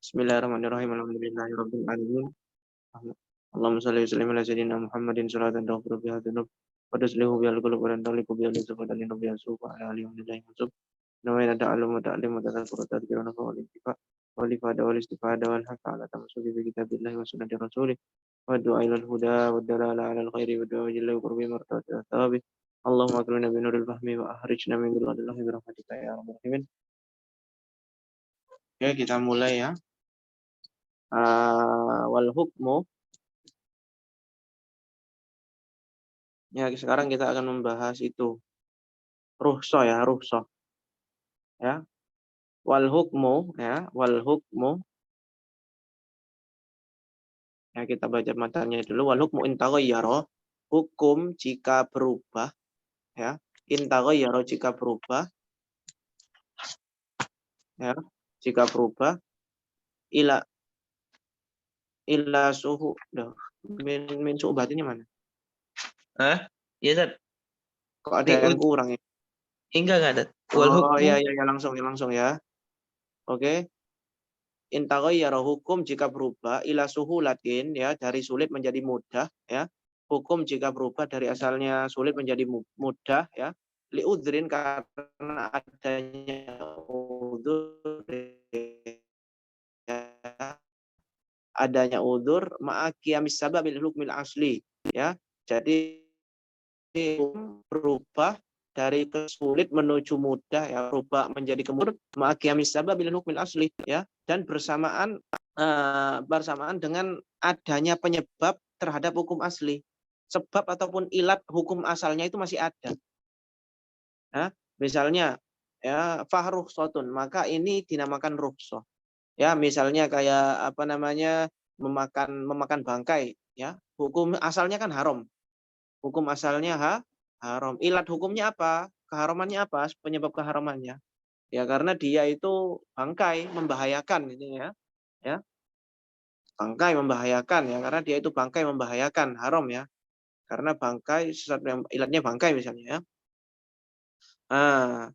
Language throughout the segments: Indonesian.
Bismillahirrahmanirrahim. Alhamdulillahirabbil alamin. Allahumma shalli wa sallim ala sayyidina Muhammadin salatan taghfiru biha dzunub wa tuslihu bihal qulub wa taliqu biha al-sufat wa taninu biha su'u wa ala alihi wa sahbihi mansub. Nawaina ta'allum wa ta'lim wa tadhakkur wa tadhkir wa nafa wal intifa wal ifada wal istifada wal hafa ala tamassuki bi kitabillahi wa sunnati rasulih wa du'a ila al-huda wa dalala ala al-khairi wa du'a jalla wa qurbi martati thawabi. Allahumma akrimna bi nuril fahmi wa akhrijna min dhulmatillahi bi rahmatika ya arhamar rahimin. Oke, kita mulai ya. Wal hukmu. Ya, sekarang kita akan membahas itu. Rukhsah ya, rukhsah. Ya. Wal hukmu ya, wal hukmu. Ya, kita baca matanya dulu. Wal hukmu in taghayyara, hukum jika berubah ya. In taghayyara jika berubah. Ya, jika berubah ila suhu. Min suhu batinnya mana? Iya, Dad. Kok ada yang kurang ya? Enggak ada. Oh, iya langsung ya. Oke. In taghayyara hukum jika berubah ila suhulatin ya, dari sulit menjadi mudah ya. Hukum jika berubah dari asalnya sulit menjadi mudah ya. Li udhrin karena adanya udzur ya. Adanya udzur ma'aqiyamis sababil hukmil asli ya. Jadi berubah dari kesulit menuju mudah ya, berubah menjadi kemudian ma'aqiyamis sababil hukmil asli ya, dan bersamaan dengan adanya penyebab terhadap hukum asli. Sebab ataupun ilat hukum asalnya itu masih ada. Ya, misalnya ya fahrukhsatun, maka ini dinamakan rukhsah. Ya, misalnya kayak apa namanya memakan bangkai ya, hukum asalnya kan haram. Hukum asalnya haram. Ilat hukumnya apa? Keharamannya apa? Penyebab keharamannya. Ya karena dia itu bangkai, membahayakan ini ya. Ya. Bangkai membahayakan ya, karena dia itu bangkai membahayakan, haram ya. Karena bangkai sesuatu yang ilatnya bangkai misalnya ya. Nah,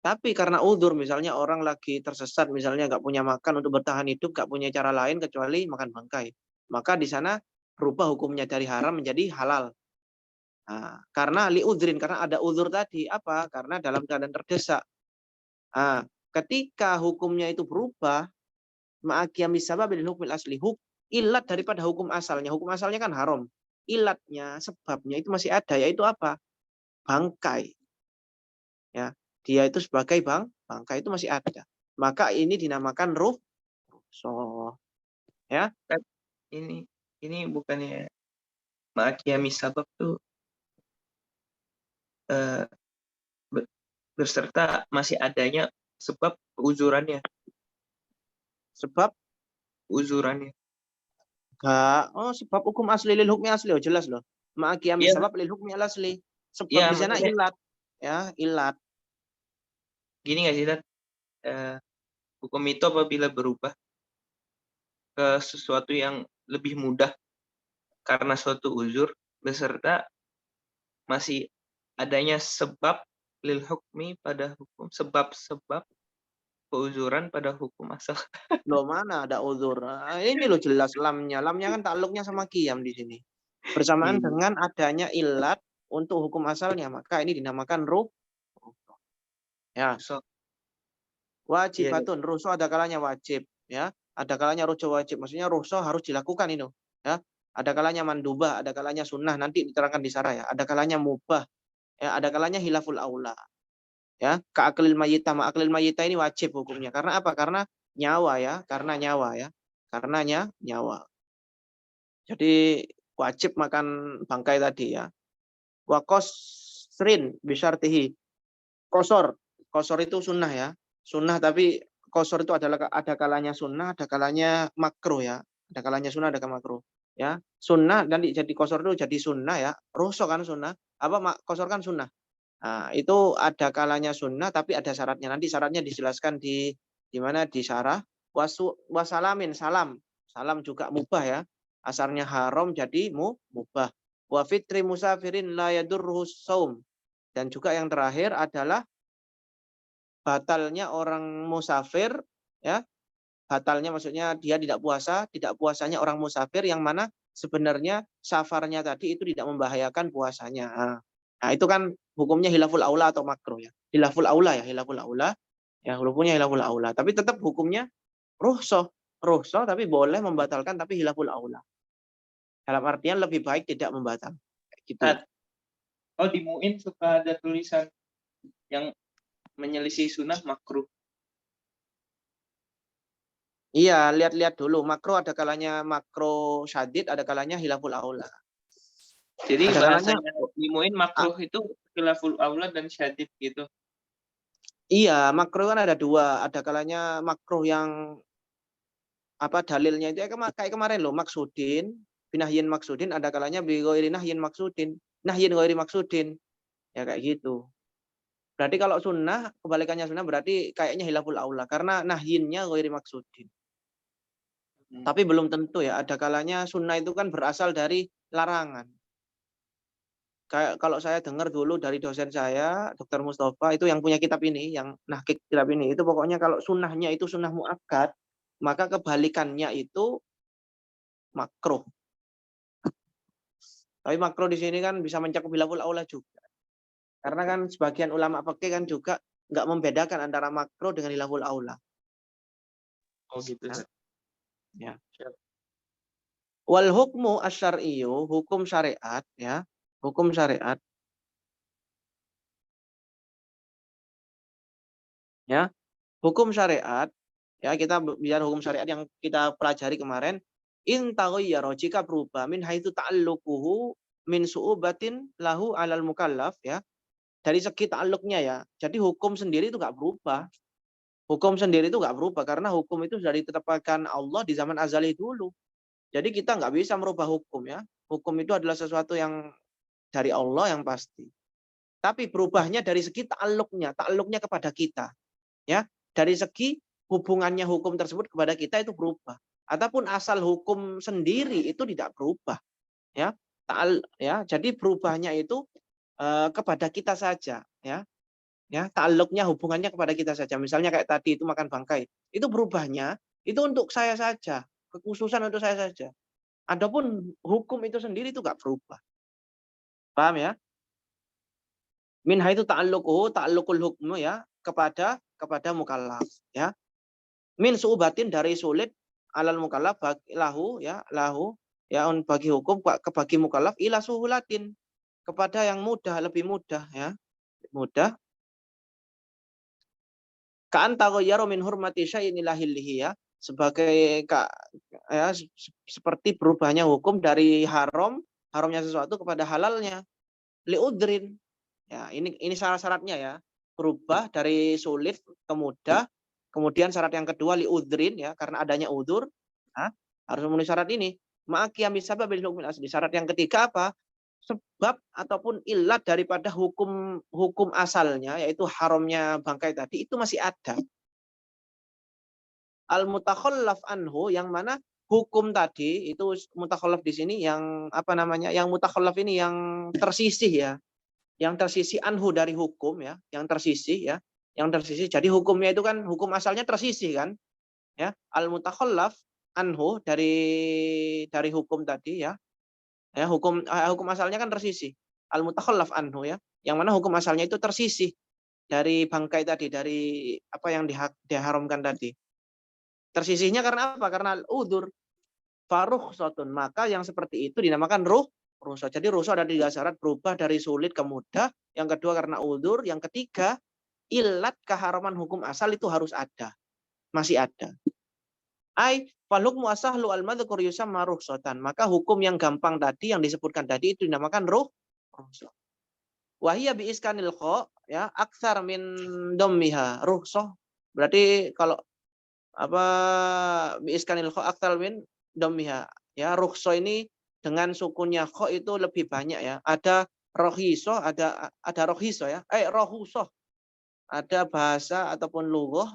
tapi karena udzur misalnya orang lagi tersesat misalnya nggak punya makan untuk bertahan hidup, nggak punya cara lain kecuali makan bangkai. Maka di sana berubah hukumnya dari haram menjadi halal. Nah, karena liudrin, karena ada uzur tadi apa? Karena dalam keadaan terdesak. Nah, ketika hukumnya itu berubah, ma'aqiyamis sababil hukmil asli, ilat daripada hukum asalnya. Hukum asalnya kan haram. Ilatnya, sebabnya itu masih ada, yaitu apa? Bangkai. Ya, dia itu sebagai bangkai itu masih ada. Maka ini dinamakan rukhsah. Ya. Ini bukannya ma'aqiyamis sabab tuh beserta masih adanya sebab uzurannya. Sebab uzurannya. Enggak. Oh, sebab hukum asli lil hukmi asli, oh jelas loh. Ma'aqiyamis sabab lil hukmi al asli. Sebab ya, di sana ilat. Ya, ilat. Gini nggak sih, Dad? Hukum itu apabila berubah ke sesuatu yang lebih mudah karena suatu uzur beserta masih adanya sebab lil hukmi pada hukum, sebab-sebab keuzuran pada hukum asal. Loh, mana ada uzur? Nah, ini loh jelas lamnya. Lamnya kan takluknya sama qiyam di sini. Bersamaan dengan adanya ilat untuk hukum asalnya, maka ini dinamakan ruh. Ya. Wajibatun. Rukhsah ada kalanya wajib, ya. Ada kalanya rukhsah wajib. Maksudnya rukhsah harus dilakukan itu, ya. Ada kalanya mandubah, ada kalanya sunnah, nanti diterangkan di sarah ya. Ada kalanya mubah, ya, ada kalanya hilaful aula. Ya, ka'aklil mayyita, ma'aklil mayyita ini wajib hukumnya. Karena apa? Karena nyawa ya, karena nyawa ya. Karenanya nyawa. Jadi wajib makan bangkai tadi ya. Wa qasrin bisyartihi. Qasar itu sunnah ya. Sunnah, tapi qasar itu adalah ada kalanya sunnah, ada kalanya makruh ya. Ada kalanya sunnah, ada kalanya makruh. Ya, sunnah dan jadi qasar itu jadi sunnah ya. Rukhsah kan sunnah. Apa qasar kan sunnah. Nah, itu ada kalanya sunnah tapi ada syaratnya. Nanti syaratnya dijelaskan di mana di syarah. Wasalamin, salam. Salam juga mubah ya. Asalnya haram jadi mubah. Wa fitri musafirin la yadurruhu shaum. Dan juga yang terakhir adalah batalnya orang musafir ya. batalnya maksudnya dia tidak puasa, tidak puasanya orang musafir yang mana sebenarnya safarnya tadi itu tidak membahayakan puasanya. Nah, itu kan hukumnya hilaful aula atau makruh ya. Hilaful aula ya, hilaful aula. Ya, hukumnya hilaful aula, tapi tetap hukumnya rukhsah. Rukhsah tapi boleh membatalkan tapi hilaful aula. Dalam artian lebih baik tidak membatalkan. Gitu. Oh, di MUIN suka ada tulisan yang menyelisih sunnah makruh. Iya, lihat-lihat dulu. Makro ada kalanya makro syadid, ada kalanya hilaful aula. Jadi Ada kalanya bahasanya di MUIN makruh itu khilaful aula dan syadid gitu. iya, makro kan ada dua. Ada kalanya makro yang apa dalilnya itu kayak kemarin loh, maksudin, binahyin maksudin, ada kalanya bi ghairi nahyin maksudin, nahyin ghairi maksudin. Ya kayak gitu. Berarti kalau sunnah, kebalikannya sunnah berarti kayaknya hilaful aula karena nahyinnya ghairi maksudin. Tapi belum tentu ya, ada kalanya sunnah itu kan berasal dari larangan. Kayak kalau saya dengar dulu dari dosen saya, Dr. Mustafa, itu yang punya kitab ini, yang nahkik kitab ini, itu pokoknya kalau sunnahnya itu sunnah muakkad, maka kebalikannya itu makruh. Tapi makruh di sini kan bisa mencakup hilaful aula juga. Karena kan sebagian ulama fikih kan juga nggak membedakan antara makruh dengan hilaful aula. Oh gitu. Ya. Wal hukmu asyariyyu, hukum syariat ya, hukum syariat ya. Hukum syariat ya, kita bicara hukum syariat yang kita pelajari kemarin, in taghayyara, jika berubah min haitsu ta'alluquhu min su'ubatin lahu 'alal mukallaf ya. Dari segi ta'alluqnya ya. Jadi hukum sendiri itu enggak berubah. Hukum sendiri itu enggak berubah karena hukum itu sudah ditetapkan Allah di zaman azali dulu. Jadi kita nggak bisa merubah hukum ya. Hukum itu adalah sesuatu yang dari Allah yang pasti. Tapi berubahnya dari segi ta'alluqnya kepada kita. Ya, dari segi hubungannya hukum tersebut kepada kita itu berubah. Ataupun asal hukum sendiri itu tidak berubah. Ya, jadi berubahnya itu kepada kita saja. Ya, ta'alluqnya hubungannya kepada kita saja. Misalnya kayak tadi itu makan bangkai. Itu berubahnya itu untuk saya saja. Kekhususan untuk saya saja. Adapun hukum itu sendiri itu nggak berubah. Paham ya? Min haitsu ta'alluqul hukmu ya, kepada mukallaf ya. Min su'ubatin, dari sulit, alal mukallaf lahu ya, bagi hukum bagi mukallaf ila suhulatin, kepada yang mudah, lebih mudah ya. Mudah. Ka'an taghayyaru min hurmati syai'in ila hillihi ya. Sebagai ya, seperti berubahnya hukum dari haramnya sesuatu kepada halalnya. Liudrin. Ya, ini syarat-syaratnya ya. Berubah dari sulit ke mudah. Kemudian syarat yang kedua liudrin ya, karena adanya udzur. Nah, harus memenuhi syarat ini. Ma'aqiyami sababil hukmil asli. Syarat yang ketiga apa? Sebab ataupun ilat daripada hukum asalnya, yaitu haramnya bangkai tadi, itu masih ada. Al-mutakhallaf anhu, yang mana hukum tadi itu mutakhallaf di sini yang apa namanya? Yang mutakhallaf ini yang tersisih ya. Yang tersisih anhu dari hukum ya, yang tersisih ya. Yang tersisih. Jadi hukumnya itu kan hukum asalnya tersisih kan? Ya, al-mutakhallaf anhu dari hukum tadi ya. Ya, hukum asalnya kan tersisih. Al-mutakhallaf anhu ya. Yang mana hukum asalnya itu tersisih dari bangkai tadi, dari apa yang diharamkan tadi. Tersisihnya karena apa? Karena udzur. Farukhsatun, maka yang seperti itu dinamakan rukhsah. Jadi rukhsah ada 3 syarat, berubah dari sulit ke mudah. Yang kedua karena udzur, yang ketiga ilat keharaman hukum asal itu harus ada. Masih ada. Ai fal hukmu asahlu al madhkur yusamma rukhsatan. Maka hukum yang gampang tadi yang disebutkan tadi itu dinamakan rukhsah. Wa hiya bi iskanil kha ya aktsar min dhammiha. Rukhsah berarti kalau apa bi iskanil kha aktsar min dhammiha. Ya, rukhsah ini dengan sukunnya kha itu lebih banyak ya. Ada rohisoh, ada rohisoh ya. Rohusoh. Ada bahasa ataupun lughah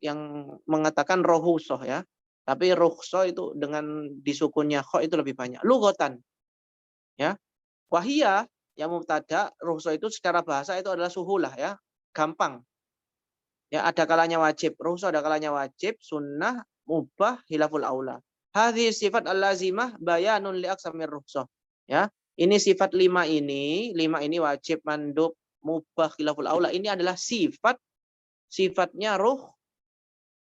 yang mengatakan rohusoh ya. Tapi rukhsah itu dengan disukunnya kha itu lebih banyak. Lughatan. Ya. Wahia yang mubtada, rukhsah itu secara bahasa itu adalah suhulah ya. Gampang. Ya, ada kalanya wajib. Rukhsah ada kalanya wajib, sunnah, mubah hilaful aula. Hadhihi sifat al-lazimah bayanun li aqsamir rukhsah. Ya, ini sifat 5 ini, 5 ini wajib, mandub, mubah, hilaful aula. Ini adalah sifatnya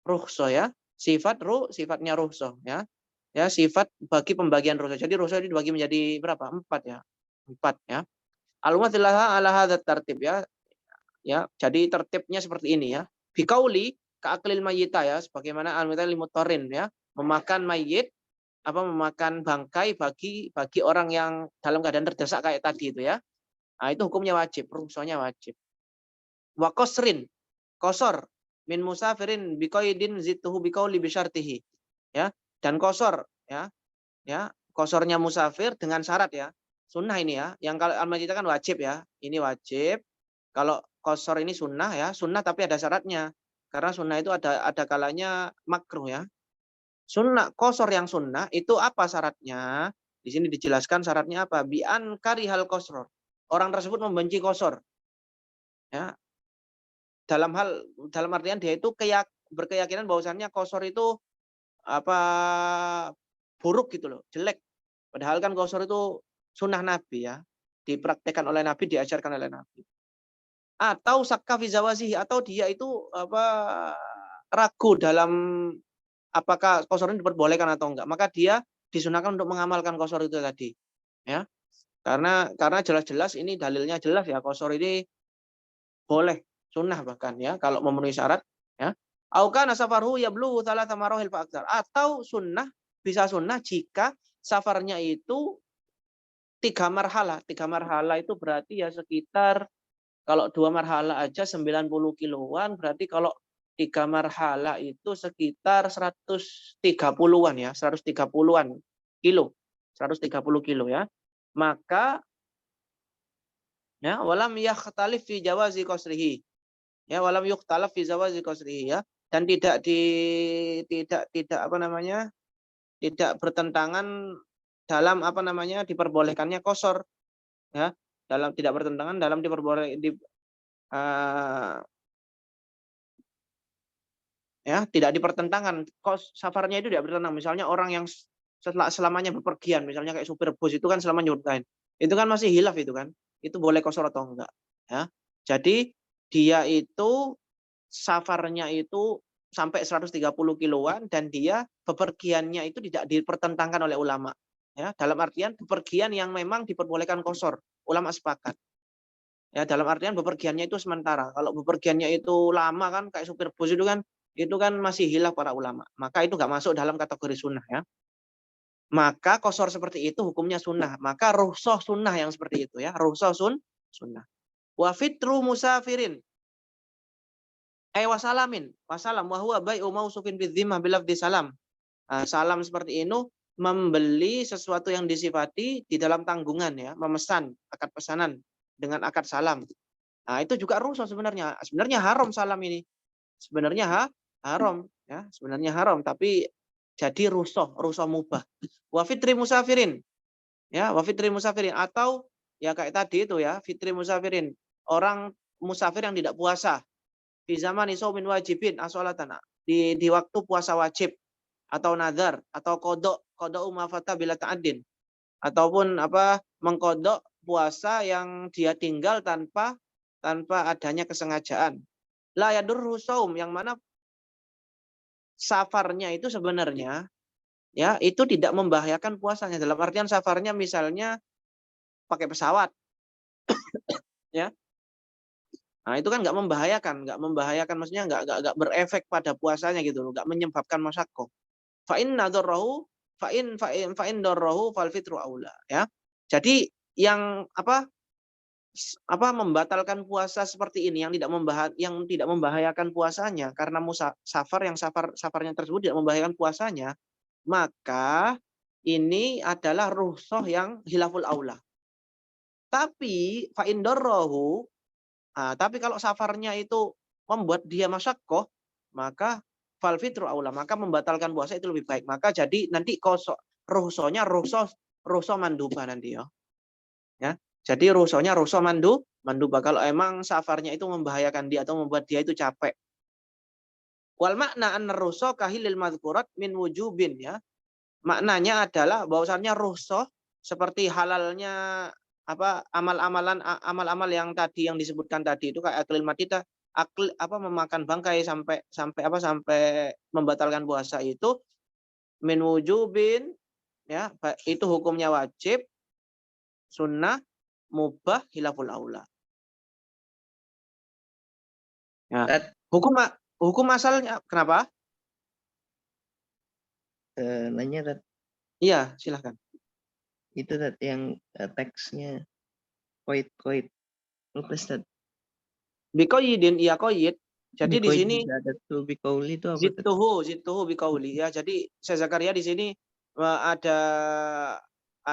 rukhsah ya. Sifatnya rukhsah ya. Ya, sifat bagi pembagian rukhsah. Jadi rukhsah itu dibagi menjadi berapa? 4 ya. 4 ya. Al-umatillaha ala hadzat tartib ya. Ya, jadi tertibnya seperti ini ya. Bikauli ka'aklil mayyita ya, sebagaimana al-mutal limutorin ya, memakan mayit, memakan bangkai bagi orang yang dalam keadaan terdesak kayak tadi itu ya. Nah, itu hukumnya wajib, rukhsahnya wajib. Wa qasrin, qasar min musafirin biqaidin zituhu biqauli bisyartihi. Ya, dan qasar ya. Ya, qasornya musafir dengan syarat ya. Sunnah ini ya. Yang kalau al-mayyita kan wajib ya. Ini wajib. Kalau qasar ini sunnah ya, sunnah tapi ada syaratnya. Karena sunnah itu ada kalanya makruh ya. Sunnah qasar yang sunnah itu apa syaratnya? Di sini dijelaskan syaratnya apa? Bi'an karihal qasr. Orang tersebut membenci qasar. Ya. Dalam artian dia itu berkeyakinan bahwasannya qasar itu buruk gitu loh, jelek. Padahal kan qasar itu sunnah Nabi ya. Dipraktekkan oleh Nabi, diajarkan oleh Nabi. Atau sakka fi zawazihi, atau dia itu ragu dalam apakah qasar ini diperbolehkan atau enggak. Maka dia disunahkan untuk mengamalkan qasar itu tadi. Ya. Karena jelas-jelas ini dalilnya jelas ya, qasar ini boleh, sunnah bahkan ya kalau memenuhi syarat ya. Au kana safaruhu yablughu thalatha marahil fa aktsar. Atau bisa sunnah jika safarnya itu 3 marhalah. 3 marhalah itu berarti ya sekitar, kalau 2 marhalah aja 90 kiloan, berarti kalau 3 marhalah itu sekitar 130-an ya, 130-an kilo. 130 kilo ya. Maka ya walam yakhtalif fi jawazi qasrihi. Ya, walam yukhtalaf fi jawazi qasrihi ya. Dan tidak tidak bertentangan dalam diperbolehkannya qasar ya. Tidak bertentangan dalam tidak dipertentangkan. Safarnya itu tidak bertentangan. Misalnya orang yang selamanya bepergian, misalnya kayak supir bus itu kan selamanya nyurtain. Itu kan masih hilaf itu kan. Itu boleh qasar atau enggak ya. Jadi dia itu safarnya itu sampai 130 kiloan dan dia bepergiannya itu tidak dipertentangkan oleh ulama. Ya, dalam artian bepergian yang memang diperbolehkan qasar, ulama sepakat. Ya, dalam artian bepergiannya itu sementara. Kalau bepergiannya itu lama kan kayak supir bus itu kan masih hilaf para ulama. Maka itu nggak masuk dalam kategori sunnah ya. Maka qasar seperti itu hukumnya sunnah. Maka rukhsah sunnah yang seperti itu ya. Rukhsah sunnah. Wa fitru musafirin. Wasalamin. Wasalam. Wa huwa bai'u mausufin bidzimmah bilafdi salam. Salam seperti ini membeli sesuatu yang disifati di dalam tanggungan ya. Memesan akad pesanan dengan akad salam. Nah, itu juga rukhsah sebenarnya. Sebenarnya haram salam ini. Sebenarnya haram ya. Sebenarnya haram. Tapi jadi rukhsah mubah. Wa fitri musafirin. Ya, wa fitri musafirin. Atau ya kayak tadi itu ya. Fitri musafirin. Orang musafir yang tidak puasa. Di zaman isaumin wajibin asolatan. Di waktu puasa wajib. Atau nazar. Atau kodok umafata bila ta'adin. Ataupun mengkodok puasa yang dia tinggal tanpa adanya kesengajaan. La yadurru shaum, yang mana safarnya itu sebenarnya ya itu tidak membahayakan puasanya. Dalam artian safarnya misalnya pakai pesawat ya. Nah, itu kan nggak membahayakan maksudnya nggak berefek pada puasanya gitu loh, nggak menyebabkan masyaqqah. Fa in nadarrahu fa in darrahu fal fitru aula ya. Jadi yang membatalkan puasa seperti ini yang tidak membahayakan puasanya karena safarnya tersebut tidak membahayakan puasanya, maka ini adalah rukhsah yang hilaful aula. Tapi fa in darrahu, tapi kalau safarnya itu membuat dia masyaqqah, maka fal fitru aula, maka membatalkan puasa itu lebih baik. Maka jadi nanti rukhsahnya rukhsah mandubah nanti ya. Ya. Jadi rukhsahnya rukhsah mandubah kalau emang safarnya itu membahayakan dia atau membuat dia itu capek. Wal makna anna rukhsah kahilil madhkurat min wujubin ya. Maknanya adalah bahwasannya rukhsah seperti halalnya apa amal-amal yang tadi yang disebutkan tadi itu kayak aklil matita, memakan bangkai sampai sampai membatalkan puasa itu min wujubin ya, itu hukumnya wajib, sunnah, mubah, khilaful aula. Ya. Tat, Hukum asalnya kenapa? nanya Tat, Iya, silahkan. itu Tat yang teksnya koit lupus Tat. Bikoyidin iya koyid. Jadi di Bikoit sini ada tuh bikauli itu apa Tat? zituhu bikauli ya. Jadi saya Zakaria di sini ada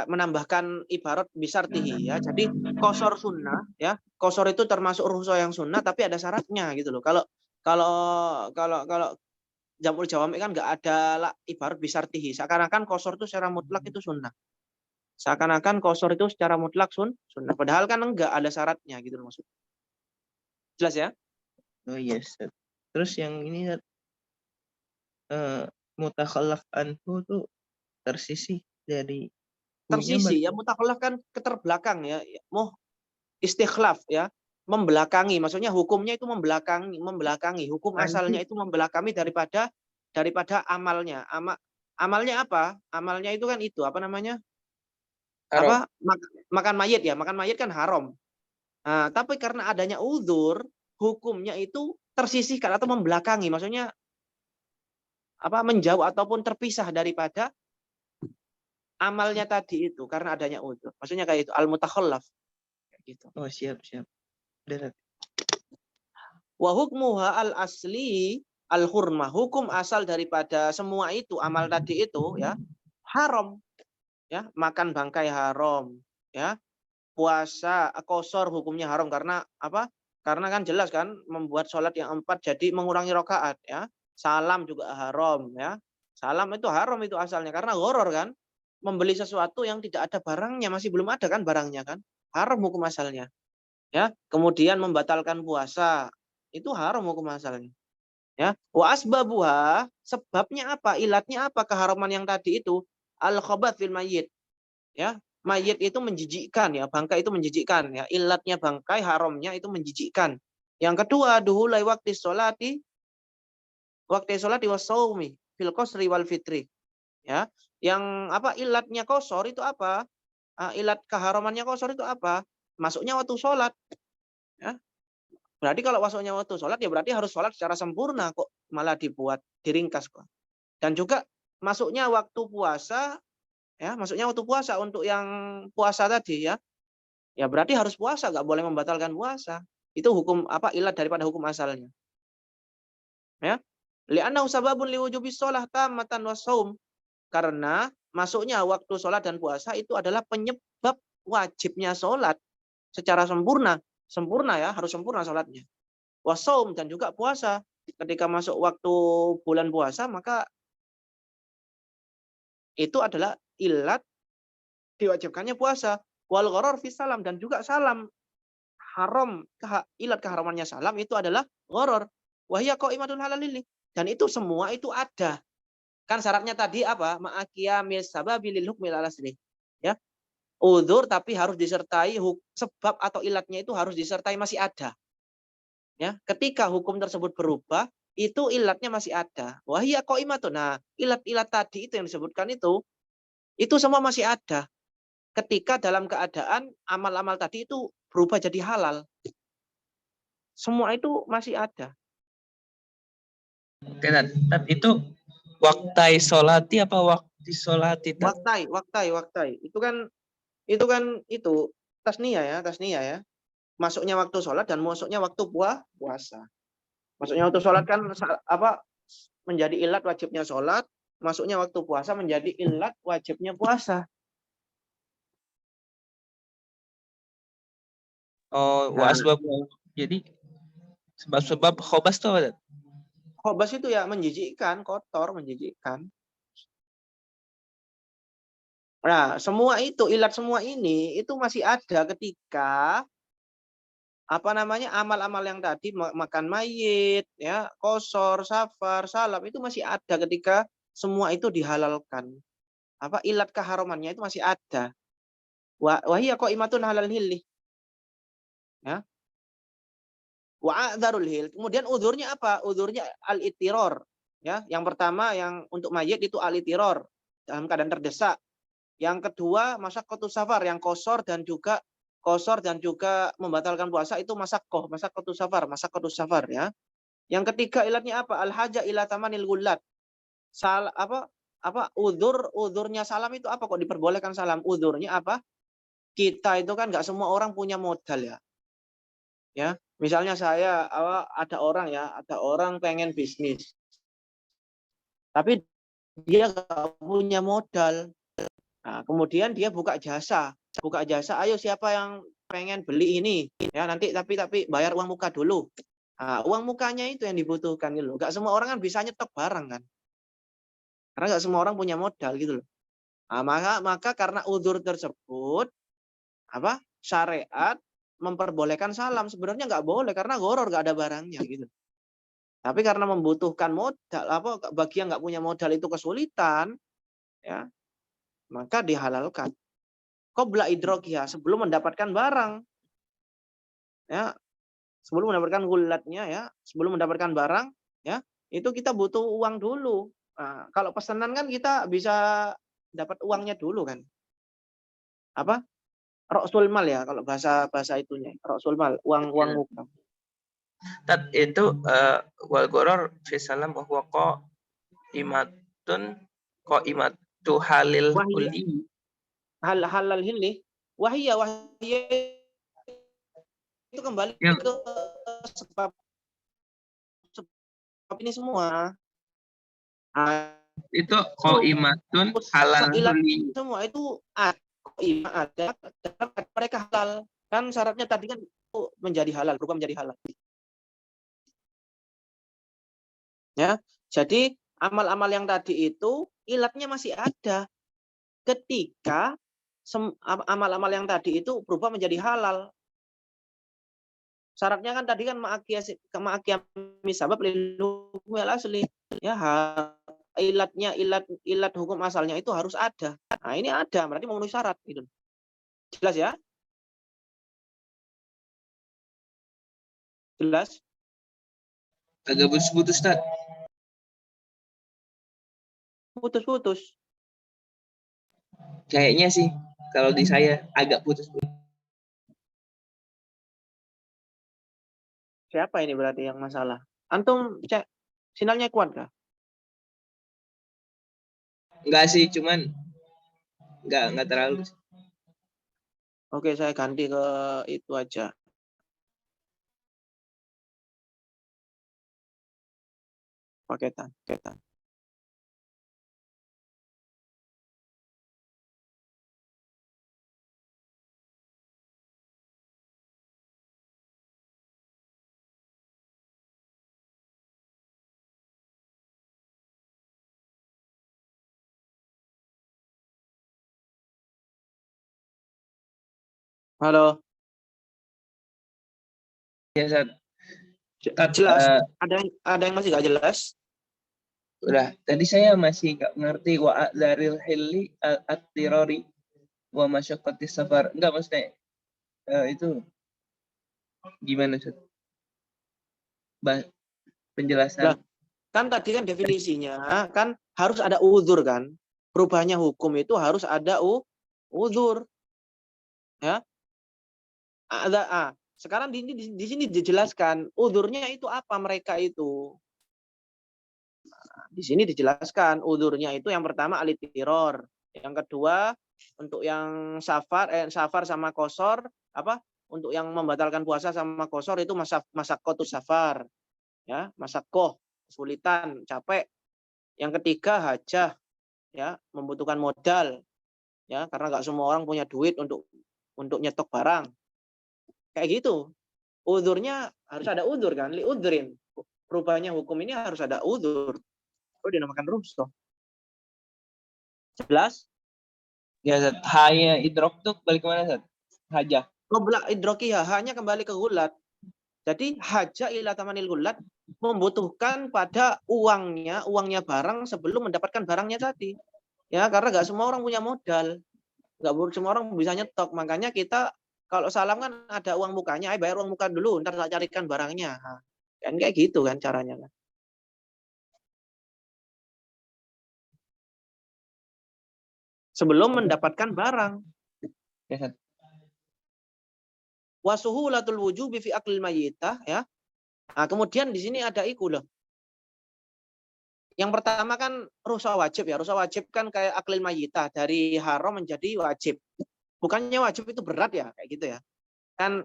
menambahkan ibarat bisartihi ya. Jadi kosor sunnah ya. Kosor itu termasuk rukhsah yang sunnah tapi ada syaratnya gitu loh. Kalau kalau kalau jamul jawami kan nggak ada lah ibarat bisartihi. Seakan-akan kosor itu secara mutlak itu sunnah. Seakan-akan kosor itu secara mutlak sunnah. Padahal kan enggak ada syaratnya gitu loh maksudnya. Jelas ya? Oh yes Tat. Terus yang ini Tat, mutakhallaf anhu tuh tersisih dari hunya Tersisi ya, berarti. mutakhallaf kan keterbelakang ya. Mau istikhlaf ya, membelakangi. Maksudnya hukumnya itu membelakangi. Hukum Anhu asalnya itu membelakangi daripada amalnya. Amalnya apa? Amalnya itu kan itu apa namanya? haram. Makan mayit ya. Makan mayit kan haram. Nah, tapi karena adanya uzur, hukumnya itu tersisihkan atau membelakangi. Maksudnya apa? Menjauh ataupun terpisah daripada amalnya tadi itu karena adanya uzur. Maksudnya kayak itu al-mutakhallaf kayak gitu. Oh siap. Udah Tat. Wa hukmuha al asli al hurmah. Hukum asal daripada semua itu amal tadi itu ya haram ya, makan bangkai haram ya, puasa kosor hukumnya haram karena apa? Karena kan jelas kan membuat sholat yang 4 jadi mengurangi rakaat ya. Salam juga haram ya. Salam itu haram itu asalnya karena horor kan. Membeli sesuatu yang tidak ada barangnya, masih belum ada kan barangnya kan. Haram hukum asalnya. Ya, kemudian membatalkan puasa itu haram hukum asalnya. Ya, wa asbabuha, sebabnya apa? Ilatnya apa keharaman yang tadi itu? Al khabath fil mayyit. Ya, mayit itu menjijikkan ya, bangkai itu menjijikkan ya. Ilatnya bangkai, haramnya itu menjijikkan. Yang kedua, duhulai waktu sholati wasaumi fil qasri wal fitri. Ya, yang apa ilatnya kosor itu apa? Ilat keharamannya kosor itu apa? Masuknya waktu sholat. Ya, berarti kalau masuknya waktu sholat ya berarti harus sholat secara sempurna kok malah dibuat diringkas kok. Dan juga masuknya waktu puasa ya, masuknya waktu puasa untuk yang puasa tadi ya. Ya berarti harus puasa, nggak boleh membatalkan puasa. Itu hukum apa ilat daripada hukum asalnya. Ya. Li'annahu sababun liwujubis shalah tammatan wassaum. Karena masuknya waktu sholat dan puasa itu adalah penyebab wajibnya sholat secara sempurna. Sempurna ya, harus sempurna sholatnya. Wasaum dan juga puasa. Ketika masuk waktu bulan puasa maka itu adalah ilat diwajibkannya puasa. Wal gharar fi salam dan juga salam haram, ilat keharamannya salam itu adalah gharar. Wahya qaimatul halalili. Dan itu semua itu ada. Kan syaratnya tadi apa? Ma'aqiyamil sababi lil hukmil alasli. Ya. Udzur tapi harus disertai sebab atau ilatnya itu harus disertai masih ada. Ya, ketika hukum tersebut berubah, itu ilatnya masih ada. Wahia qaimatun. Nah, ilat-ilat tadi itu yang disebutkan itu semua masih ada. Ketika dalam keadaan amal-amal tadi itu berubah jadi halal. Semua itu masih ada. Oke Tat, itu waktai sholati apa waktu sholati Tat? Waktai. Itu tasniyah ya. Masuknya waktu sholat dan masuknya waktu puasa. Masuknya waktu sholat kan apa menjadi ilat wajibnya sholat, masuknya waktu puasa menjadi ilat wajibnya puasa. Oh, Nah, asbab. Jadi sebab khobas tuh apa Tat? khobas itu ya menjijikkan, kotor, menjijikkan. Nah, semua itu, ilat semua ini itu masih ada ketika apa namanya, amal-amal yang tadi makan mayit, ya, qasar, safar, salab itu masih ada ketika semua itu dihalalkan. Apa ilat keharamannya itu masih ada. Wa hiya qaimatun 'alal hilli. Ya. Wa a'dzarul hil. Kemudian uzurnya apa? Uzurnya al-ittiror. Ya, yang pertama yang untuk mayit itu al-ittiror, dalam keadaan terdesak. Yang kedua masyaqqatus safar, yang qasar dan juga membatalkan puasa itu masyaqqatus safar ya. Yang ketiga ilatnya apa? Al-haja ila tamanil gullat. Uzurnya salam itu apa kok diperbolehkan salam? Uzurnya apa? Kita itu kan nggak semua orang punya modal ya. Ya, misalnya ada orang pengen bisnis, tapi dia nggak punya modal. Nah, kemudian dia buka jasa, ayo siapa yang pengen beli ini, ya nanti tapi bayar uang muka dulu. Nah, uang mukanya itu yang dibutuhkan gitu loh. Nggak semua orang kan bisa nyetok barang kan, karena nggak semua orang punya modal gitu loh. Nah, maka karena uzur tersebut, syariat memperbolehkan salam. Sebenarnya nggak boleh karena goror, nggak ada barangnya gitu. Tapi karena membutuhkan modal, bagi yang nggak punya modal itu kesulitan, ya maka dihalalkan. Qabla idrokiha, sebelum mendapatkan barang, ya sebelum mendapatkan gulatnya, ya sebelum mendapatkan barang, ya itu kita butuh uang dulu. Nah, kalau pesanan kan kita bisa dapat uangnya dulu kan. Roksul mal ya kalau bahasa itunya. Roksul mal, uang muka. Itu wal goror fi salam wa huwa qaimatu halil kulli. Halal hilli. Wahiyya itu kembali ke sebab ini semua. Itu qaimatun halal kulli. Semua itu ada mereka halal. Kan syaratnya tadi kan menjadi halal, berubah menjadi halal. Ya, jadi amal-amal yang tadi itu ilatnya masih ada ketika amal-amal yang tadi itu berubah menjadi halal. Syaratnya kan tadi kan ma'akiyami sabab lil hukmi al asli. Ya, ilat hukum asalnya itu harus ada. Nah, ini ada, berarti memenuhi syarat gitu. Jelas ya? Jelas? Agak putus-putus, Ustaz. Putus-putus. Kayaknya sih kalau di saya agak putus-putus. Siapa ini berarti yang masalah? Antum cek sinyalnya kuat kah? Enggak sih, cuman enggak terlalu. Oke, saya ganti ke itu aja. Paketan. Halo. Ya, Ustaz. Jelas? Ada yang masih nggak jelas? Udah, tadi saya masih nggak ngerti wa daril hilli at-tirari wa masyaqqatis safar. Enggak, maksudnya itu gimana, Ustaz? Penjelasan. Nah, kan tadi kan definisinya kan harus ada uzur kan. Perubahannya hukum itu harus ada uzur. Ya. Sekarang di sini dijelaskan uzurnya itu apa mereka itu. Di sini dijelaskan uzurnya itu yang pertama alitiror, yang kedua untuk yang safar sama qasar untuk yang membatalkan puasa sama qasar itu masyaqqatus safar, ya masyaqoh kesulitan capek. Yang ketiga hajah, ya membutuhkan modal, ya karena nggak semua orang punya duit untuk nyetok barang kayak gitu. Uzurnya harus ada uzur kan, li udrin, perubahannya hukum ini harus ada uzur. Oh, dinamakan rukhsah. Jelas? Ya, Zat. Haya idrok tuh balik kemana, Zat? Hajah. Qabla idrakiha, hanya kembali ke gulat. Jadi haja ila tamanil gulat membutuhkan pada uangnya barang sebelum mendapatkan barangnya tadi. Ya, karena nggak semua orang punya modal, nggak semua orang bisa nyetok. Makanya kita kalau salam kan ada uang mukanya, ayo bayar uang muka dulu, ntar tak carikan barangnya. Nah, kan kayak gitu kan caranya kan. Sebelum mendapatkan barang. Ya, Wasuhulatul wujubi fi aklil mayyitah, ya. Nah, kemudian di sini ada iku loh. Yang pertama kan rusa wajib ya. Rusa wajib kan kayak aklil mayyitah, dari haram menjadi wajib. Bukannya wajib itu berat ya, kayak gitu ya. Kan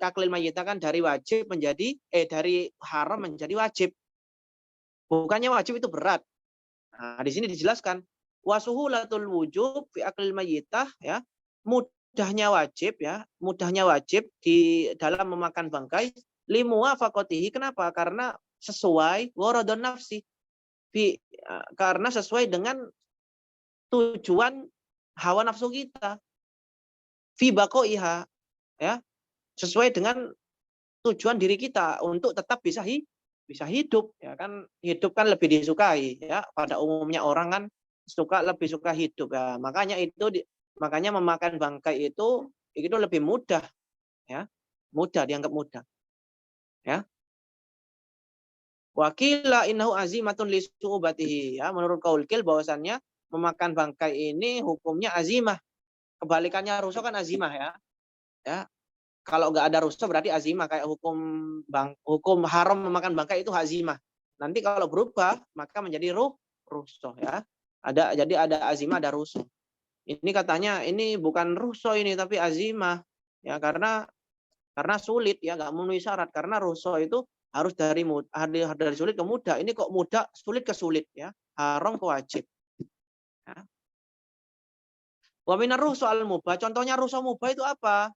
aklil mayyitah kan dari wajib menjadi dari haram menjadi wajib. Bukannya wajib itu berat. Nah, di sini dijelaskan wasuhulatul wujub fi aklil mayyitah, ya. Mudahnya wajib ya, mudahnya wajib di dalam memakan bangkai limuwafaqatihi. Kenapa? Karena sesuai waradun nafsi. Karena sesuai dengan tujuan hawa nafsu kita. Fi baqaiha, ya. Sesuai dengan tujuan diri kita untuk tetap bisa hidup, ya kan. Hidup kan lebih disukai, ya. Pada umumnya orang kan lebih suka hidup, ya. Makanya memakan bangkai itu lebih mudah, ya. Mudah, dianggap mudah, ya. Wakila innahu azimatun li su'ubatihi, ya. Menurut qaul kil bahwasannya memakan bangkai ini hukumnya azimah. Kebalikannya rusa kan azimah, ya. Ya. Kalau nggak ada rusa berarti azimah, kayak hukum haram memakan bangkai itu azimah. Nanti kalau berubah maka menjadi rusa, ya. Jadi ada azimah, ada rusa. Ini katanya ini bukan rusa ini tapi azimah, ya, karena sulit, ya, nggak memenuhi syarat. Karena rusa itu harus dari sulit ke mudah. Ini kok mudah, sulit ke sulit, ya. Haram ke wajib. Ya. Wa minar rusa al mubah. Contohnya rusa mubah itu apa?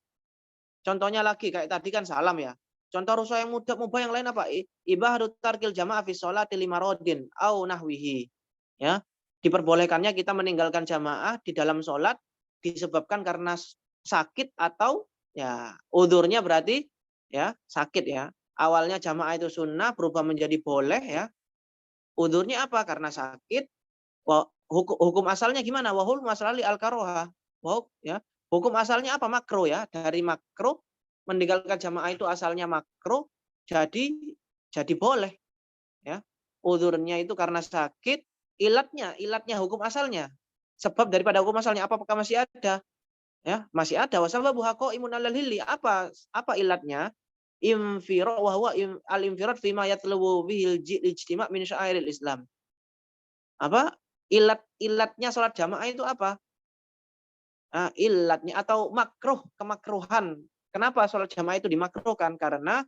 Contohnya lagi kayak tadi kan salam, ya. Contoh rusa yang mubah yang lain apa? Ibahatu tarkil jamaah fi sholati limarodin au nahwihi. Ya. Diperbolehkannya kita meninggalkan jamaah di dalam sholat disebabkan karena sakit atau, ya, udurnya berarti, ya, sakit, ya. Awalnya jamaah itu sunnah berubah menjadi boleh, ya. Udurnya apa? Karena sakit. Hukum asalnya gimana? Wahul masalali al-karoha. Ya. Hukum asalnya apa? Makro, ya. Dari makro meninggalkan jamaah itu asalnya makro, jadi boleh, ya. Udurnya itu karena sakit, ilatnya hukum asalnya. Sebab daripada hukum asalnya apakah masih ada? Ya, masih ada. Wasababu haqaimun alal hilli. Apa ilatnya? Infirad wa huwa al-infirad fi ma yatlubu bihil ijtima' min syairil Islam. Apa? Ilatnya sholat jamaah itu apa? Nah, ilatnya atau kemakruhan. Kenapa sholat jamaah itu dimakruhkan? Karena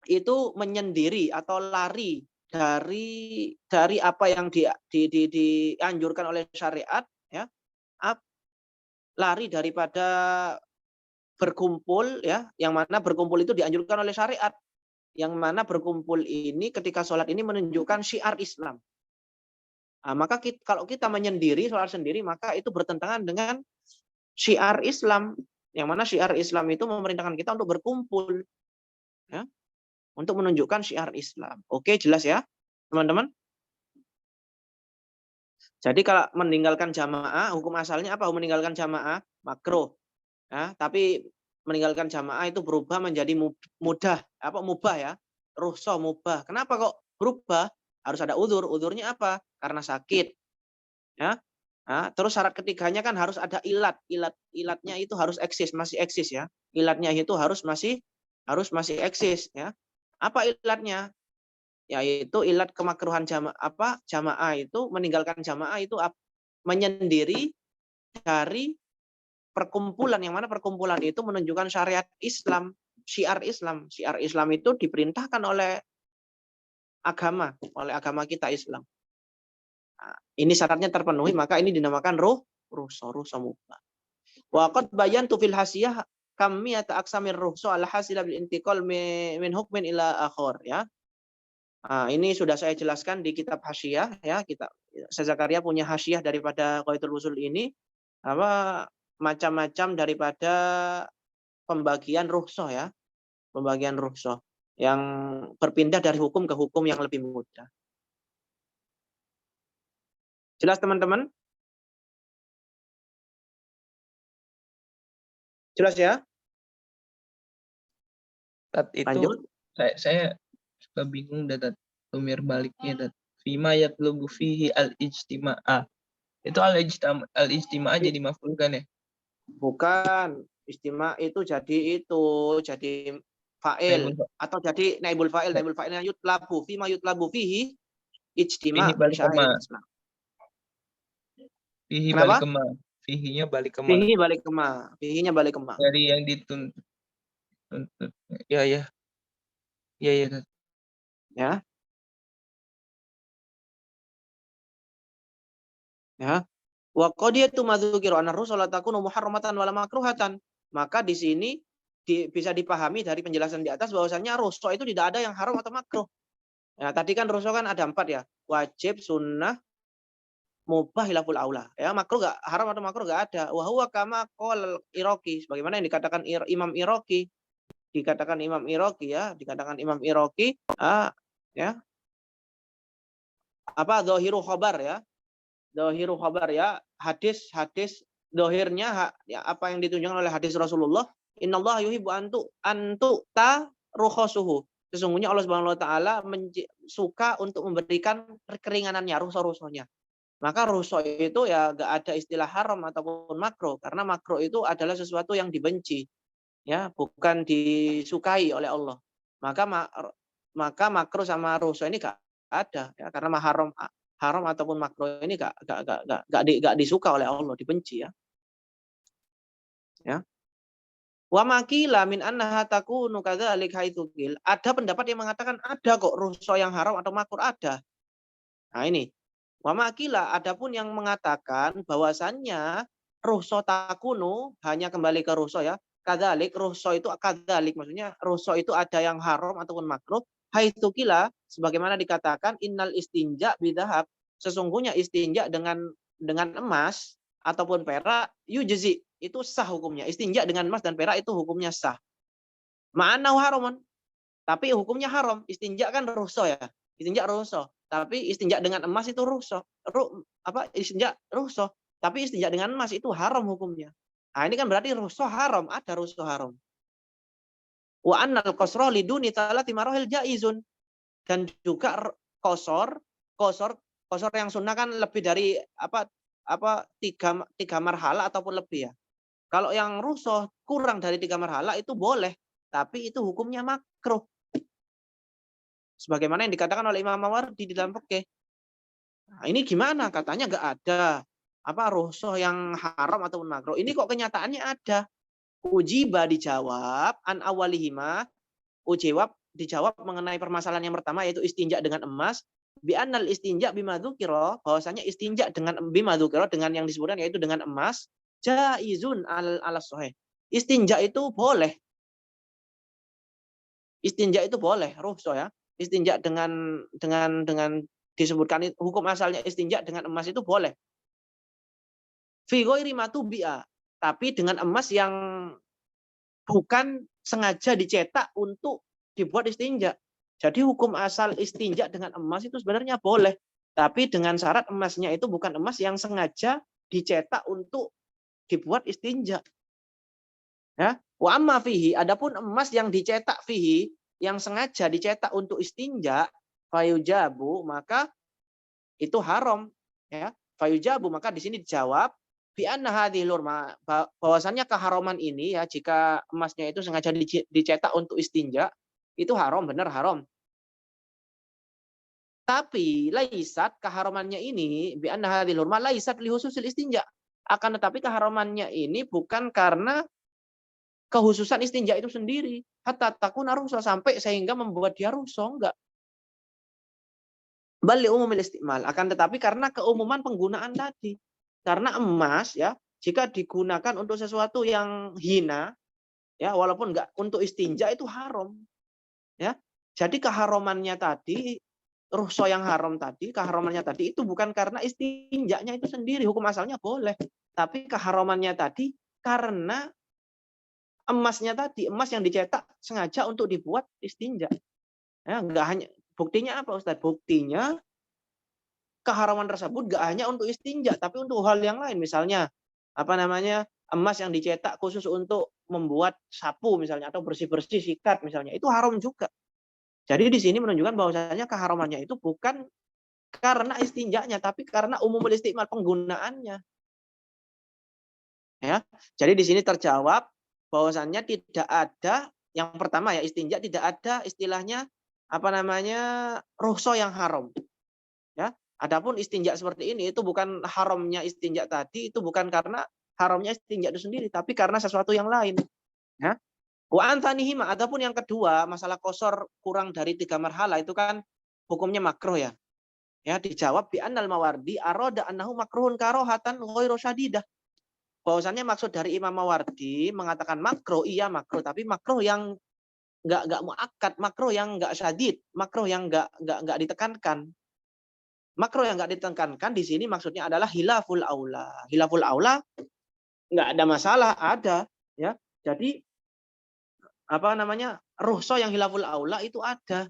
itu menyendiri atau lari dari apa yang dianjurkan oleh syariat, ya. Lari daripada berkumpul, ya, yang mana berkumpul itu dianjurkan oleh syariat. Yang mana berkumpul ini ketika sholat ini menunjukkan syiar Islam. Nah, maka kalau kita menyendiri, sholat sendiri, maka itu bertentangan dengan syiar Islam. Yang mana syiar Islam itu memerintahkan kita untuk berkumpul, ya, untuk menunjukkan syiar Islam. Oke, jelas ya, teman-teman? Jadi kalau meninggalkan jamaah, hukum asalnya apa? Meninggalkan jamaah makruh, ya, tapi meninggalkan jamaah itu berubah menjadi mubah, ya. Rukhsah mubah. Kenapa kok berubah? Harus ada udzur. Udzurnya apa? Karena sakit, ya. Nah, terus syarat ketiganya kan harus ada ilat. Ilatnya itu harus masih eksis, ya. Ilatnya itu harus masih eksis, ya. Apa ilatnya? Yaitu ilat kemakruhan jamaah itu, meninggalkan jamaah itu menyendiri dari perkumpulan, yang mana perkumpulan itu menunjukkan syariat Islam, syiar Islam. Syiar Islam itu diperintahkan oleh agama kita Islam. Nah, ini syaratnya terpenuhi, maka ini dinamakan rukhsah mubah. Wa qad bayantu fil hasiyah kamiyata aqsamir rukhsah al hasila bil intiqal min hukmin ila akhar, ya. Nah, ini sudah saya jelaskan di kitab hasyiah, ya. Saya Zakaria punya hasyiah daripada Qaidul Usul ini, apa, macam-macam daripada pembagian rukhsah ya, pembagian rukhsah yang berpindah dari hukum ke hukum yang lebih mudah. Jelas teman-teman? Jelas ya? Tat, itu Lanjut. saya suka bingung dah, tumir baliknya, fima yatlubu fihi al-ijtima'a. Itu al-ijtima'a jadi maf'ul kan ya? Bukan. Istima itu jadi fa'il Naibul atau jadi naibul fa'il. Naibul fa'ilnya yutlabu fima yutlabu fihi fihi ijtima' min balik kema. sya'airil Islam. Fihi balik Kenapa? kema. Fihinya balik kema. Fihi balik kema. Fihinya balik kema. Dari yang dituntut. Ya. Ya. Ya. Ya. Wa qadiyatu madzukiru anna rusula takunu muharramatan wala makruhatan. Maka di sini bisa dipahami dari penjelasan di atas bahwasannya rusa itu tidak ada yang haram atau makruh. Ya, tadi kan rusa kan ada 4 ya. Wajib, sunnah, mubah, hilaful aula. Ya, makruh enggak, haram atau makruh enggak ada. Wa huwa kama qol Iraqi, sebagaimana yang dikatakan Imam Iraqi. Dikatakan Imam Iraqi ya, ya. Apa dhahiru khabar ya? Dhahiru khabar ya, hadis dohirnya ya, apa yang ditunjukkan oleh hadis Rasulullah, innallaha yuhibbu antu ta rukhasuhu. Sesungguhnya Allah Subhanahu wa taala suka untuk memberikan keringanannya, rukhsah-rukhsahnya. Maka rukhsah itu ya enggak ada istilah haram ataupun makruh, karena makruh itu adalah sesuatu yang dibenci, ya, bukan disukai oleh Allah. Maka makruh sama rukhsah ini enggak ada ya, karena haram ataupun makruh ini enggak disuka oleh Allah, dibenci ya. Ya. Wa makila min annaha takunu kadzalik haitsu qil. Ada pendapat yang mengatakan ada kok rukhsah yang haram atau makruh ada. Nah ini. Wa makila, adapun yang mengatakan bahwasannya rukhsah takunu hanya kembali ke rukhsah ya. Kadzalik, rukhsah itu kadzalik, maksudnya rukhsah itu ada yang haram ataupun makruh. Haitsu qila, sebagaimana dikatakan innal istinja bidhahab, sesungguhnya istinja dengan emas ataupun perak yujzi, itu sah hukumnya. Istinja dengan emas dan perak itu hukumnya sah. Ma'anahu haramun, tapi hukumnya haram. Istinja kan rukhsah ya. Istinja rukhsah, tapi istinja dengan emas itu rukhsah. Istinja rukhsah, tapi istinja dengan emas itu haram hukumnya. Nah, ini kan berarti rukhsah haram, ada rukhsah haram. Wa annal qasra liduni talati marahil jaizun. Dan juga qasar yang sunnah kan lebih dari tiga marhala ataupun lebih ya. Kalau yang rukhsah kurang dari 3 marhala itu boleh, tapi itu hukumnya makruh. Sebagaimana yang dikatakan oleh Imam Mawardi di dalam fikih. Nah, ini gimana? Katanya enggak ada rukhsah yang haram ataupun makruh. Ini kok kenyataannya ada. Ujiba dijawab an awalihima, dijawab mengenai permasalahan yang pertama yaitu istinja dengan emas. Bi annal istinja bima dzukira, bahwasanya istinja dengan bima dzukira, dengan yang disebutkan yaitu dengan emas, jaizun ala sahih. Istinja itu boleh. Istinja itu boleh, rukhsah ya. Istinja dengan disebutkan hukum asalnya istinja dengan emas itu boleh. Fi ghairi matubi'a, tapi dengan emas yang bukan sengaja dicetak untuk dibuat istinja. Jadi hukum asal istinja dengan emas itu sebenarnya boleh, tapi dengan syarat emasnya itu bukan emas yang sengaja dicetak untuk dibuat istinja. Ya, wa amma fihi, adapun emas yang dicetak fihi, yang sengaja dicetak untuk istinja, fayujabu, maka itu haram, ya. Fayujabu, maka di sini dijawab bi anna hadhil hurma, bahwasannya keharaman ini ya, jika emasnya itu sengaja dicetak untuk istinja, itu haram, benar haram. Tapi laisat, keharamannya ini bi anna hadhil hurma laisat li hususil istinja. Akan tetapi keharamannya ini bukan karena kehususan istinja itu sendiri. Hatta takuna rukhsah, sampai sehingga membuat dia rukhsah, enggak. Bali umumil istimal, akan tetapi karena keumuman penggunaan tadi. Karena emas ya, jika digunakan untuk sesuatu yang hina ya, walaupun enggak untuk istinja, itu haram. Ya. Jadi keharamannya tadi, rukhsah yang haram tadi, keharamannya tadi itu bukan karena istinjanya itu sendiri, hukum asalnya boleh. Tapi keharamannya tadi Karena emasnya tadi, emas yang dicetak sengaja untuk dibuat istinja. Ya, nggak hanya buktinya apa Ustadz? Buktinya keharaman tersebut nggak hanya untuk istinja, tapi untuk hal yang lain. Misalnya apa namanya, emas yang dicetak khusus untuk membuat sapu misalnya, atau bersih-bersih sikat misalnya, itu haram juga. Jadi di sini menunjukkan bahwasanya keharamannya itu bukan karena istinjanya, tapi karena umumul istimal, penggunaannya. Ya, jadi di sini terjawab bahwasannya tidak ada, yang pertama ya, istinja tidak ada istilahnya apa namanya, rukhsah yang haram. Ya, adapun istinja seperti ini itu bukan haramnya istinja tadi, itu bukan karena haramnya istinja itu sendiri, tapi karena sesuatu yang lain. Ya. Wa antanihima, adapun yang kedua, masalah qasar kurang dari 3 marhalah itu kan hukumnya makruh ya. Ya, dijawab bi annal Mawardi arada annahu makruhun karohatan ghairu syadidah. Bahwasannya maksud dari Imam Mawardi mengatakan makruh, iya makruh, tapi makruh yang nggak muakkad, makruh yang nggak syadid, makruh yang nggak ditekankan. Makruh yang nggak ditekankan di sini maksudnya adalah hilaful aula. Hilaful aula nggak ada masalah, ada ya. Jadi apa namanya, rukhsah yang hilaful aula itu ada.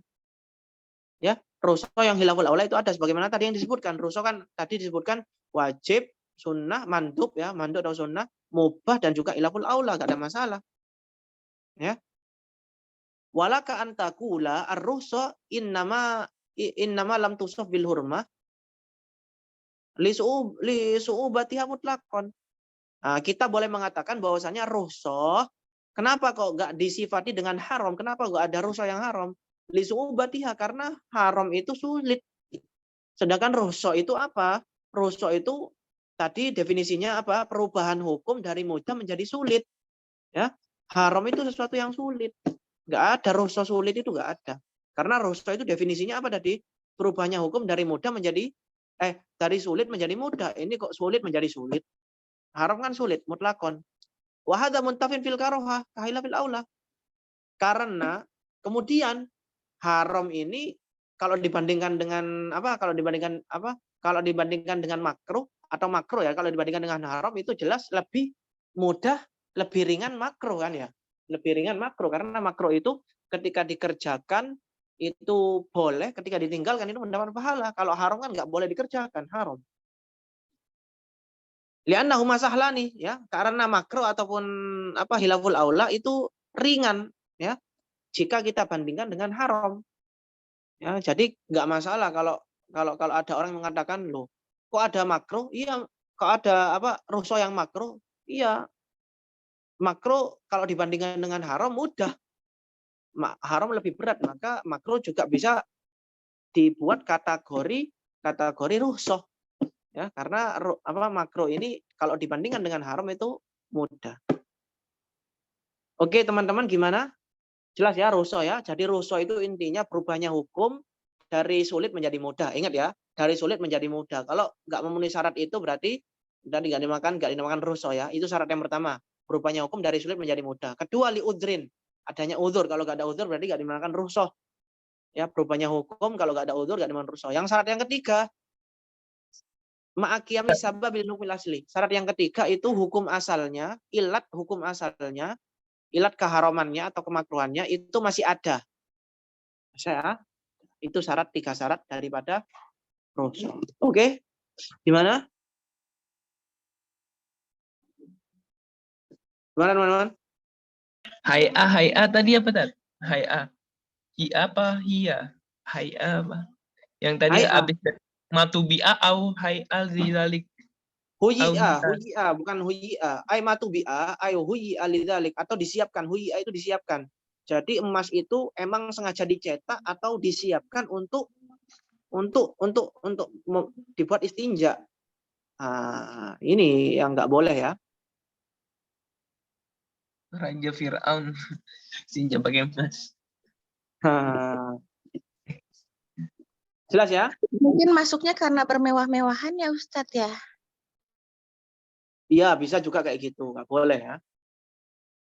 Ya, rukhsah yang hilaful aula itu ada, sebagaimana tadi yang disebutkan. Rukhsah kan tadi disebutkan wajib, sunnah, mandub ya, mandub atau sunnah, mubah, dan juga hilaful aula, nggak ada masalah. Ya. Walaka antakula ar-rukhsah innama lam tusaf bil hurmah li su'ubatiha mutlaqan. Nah, kita boleh mengatakan bahwasanya rukhsah, kenapa kok nggak disifati dengan haram? Kenapa nggak ada rukhsah yang haram? Li su'ubatiha, karena haram itu sulit. Sedangkan rukhsah itu apa? Rukhsah itu tadi definisinya apa? Perubahan hukum dari mudah menjadi sulit. Ya, haram itu sesuatu yang sulit. Nggak ada rukhsah sulit, itu nggak ada. Karena rukhsah itu definisinya apa tadi? Perubahannya hukum dari mudah menjadi dari sulit menjadi mudah. Ini kok sulit menjadi sulit. Haram kan sulit, mutlakon. Wa hadza muntafin fil karohah, kahila fil aula. Karena kemudian haram ini kalau dibandingkan dengan apa? Kalau dibandingkan apa? Kalau dibandingkan dengan makruh atau makruh ya, kalau dibandingkan dengan haram itu jelas lebih mudah, lebih ringan makruh kan ya. Lebih ringan makruh, karena makruh itu ketika dikerjakan itu boleh, ketika ditinggalkan itu mendapat pahala. Kalau haram kan nggak boleh dikerjakan, haram. Li'annahu masahlani ya, karena makruh ataupun apa hilaful aula itu ringan ya jika kita bandingkan dengan haram. Ya, jadi nggak masalah kalau ada orang yang mengatakan, loh, kok ada makruh? Iya, kok ada apa rukhsah yang makruh? Iya, makruh kalau dibandingkan dengan haram mudah. Haram lebih berat, maka makruh juga bisa dibuat kategori rukhsah. Ya, karena apa makruh ini kalau dibandingkan dengan haram itu mudah. Oke, teman-teman, gimana? Jelas ya rukhsah ya. Jadi rukhsah itu intinya berubahnya hukum dari sulit menjadi mudah. Ingat ya, dari sulit menjadi mudah. Kalau nggak memenuhi syarat itu berarti nggak dinamakan rukhsah ya. Itu syarat yang pertama. Berubahnya hukum dari sulit menjadi mudah. Kedua, li udrin. Adanya udzur. Kalau nggak ada udzur berarti nggak dinamakan rukhsah. Ya, berubahnya hukum kalau nggak ada udzur nggak dinamakan rukhsah. Yang syarat yang ketiga, ma'akiyami sababil hukmil asli. Syarat yang ketiga itu hukum asalnya, ilat hukum asalnya, ilat keharamannya atau kemakruhannya itu masih ada. Itu syarat, 3 syarat daripada rukhsah. Oke. Gimana? Gimana teman-teman? Hai tadi apa tadi? Hi apa hiya? Hai apa? Yang tadi habis matubi'a au hai al-zilalik. Huyi'a, bukan huyi'a. Ai matubi'a, ayo huyi'a lidzalik, atau disiapkan. Huyi'a itu disiapkan. Jadi emas itu emang sengaja dicetak atau disiapkan untuk dibuat istinja. Nah, ini yang nggak boleh ya. Raja Fir'aun sinja pakai emas. Jelas ya? Mungkin masuknya karena bermewah-mewahan ya Ustadz ya? Iya, bisa juga kayak gitu. Nggak boleh ya.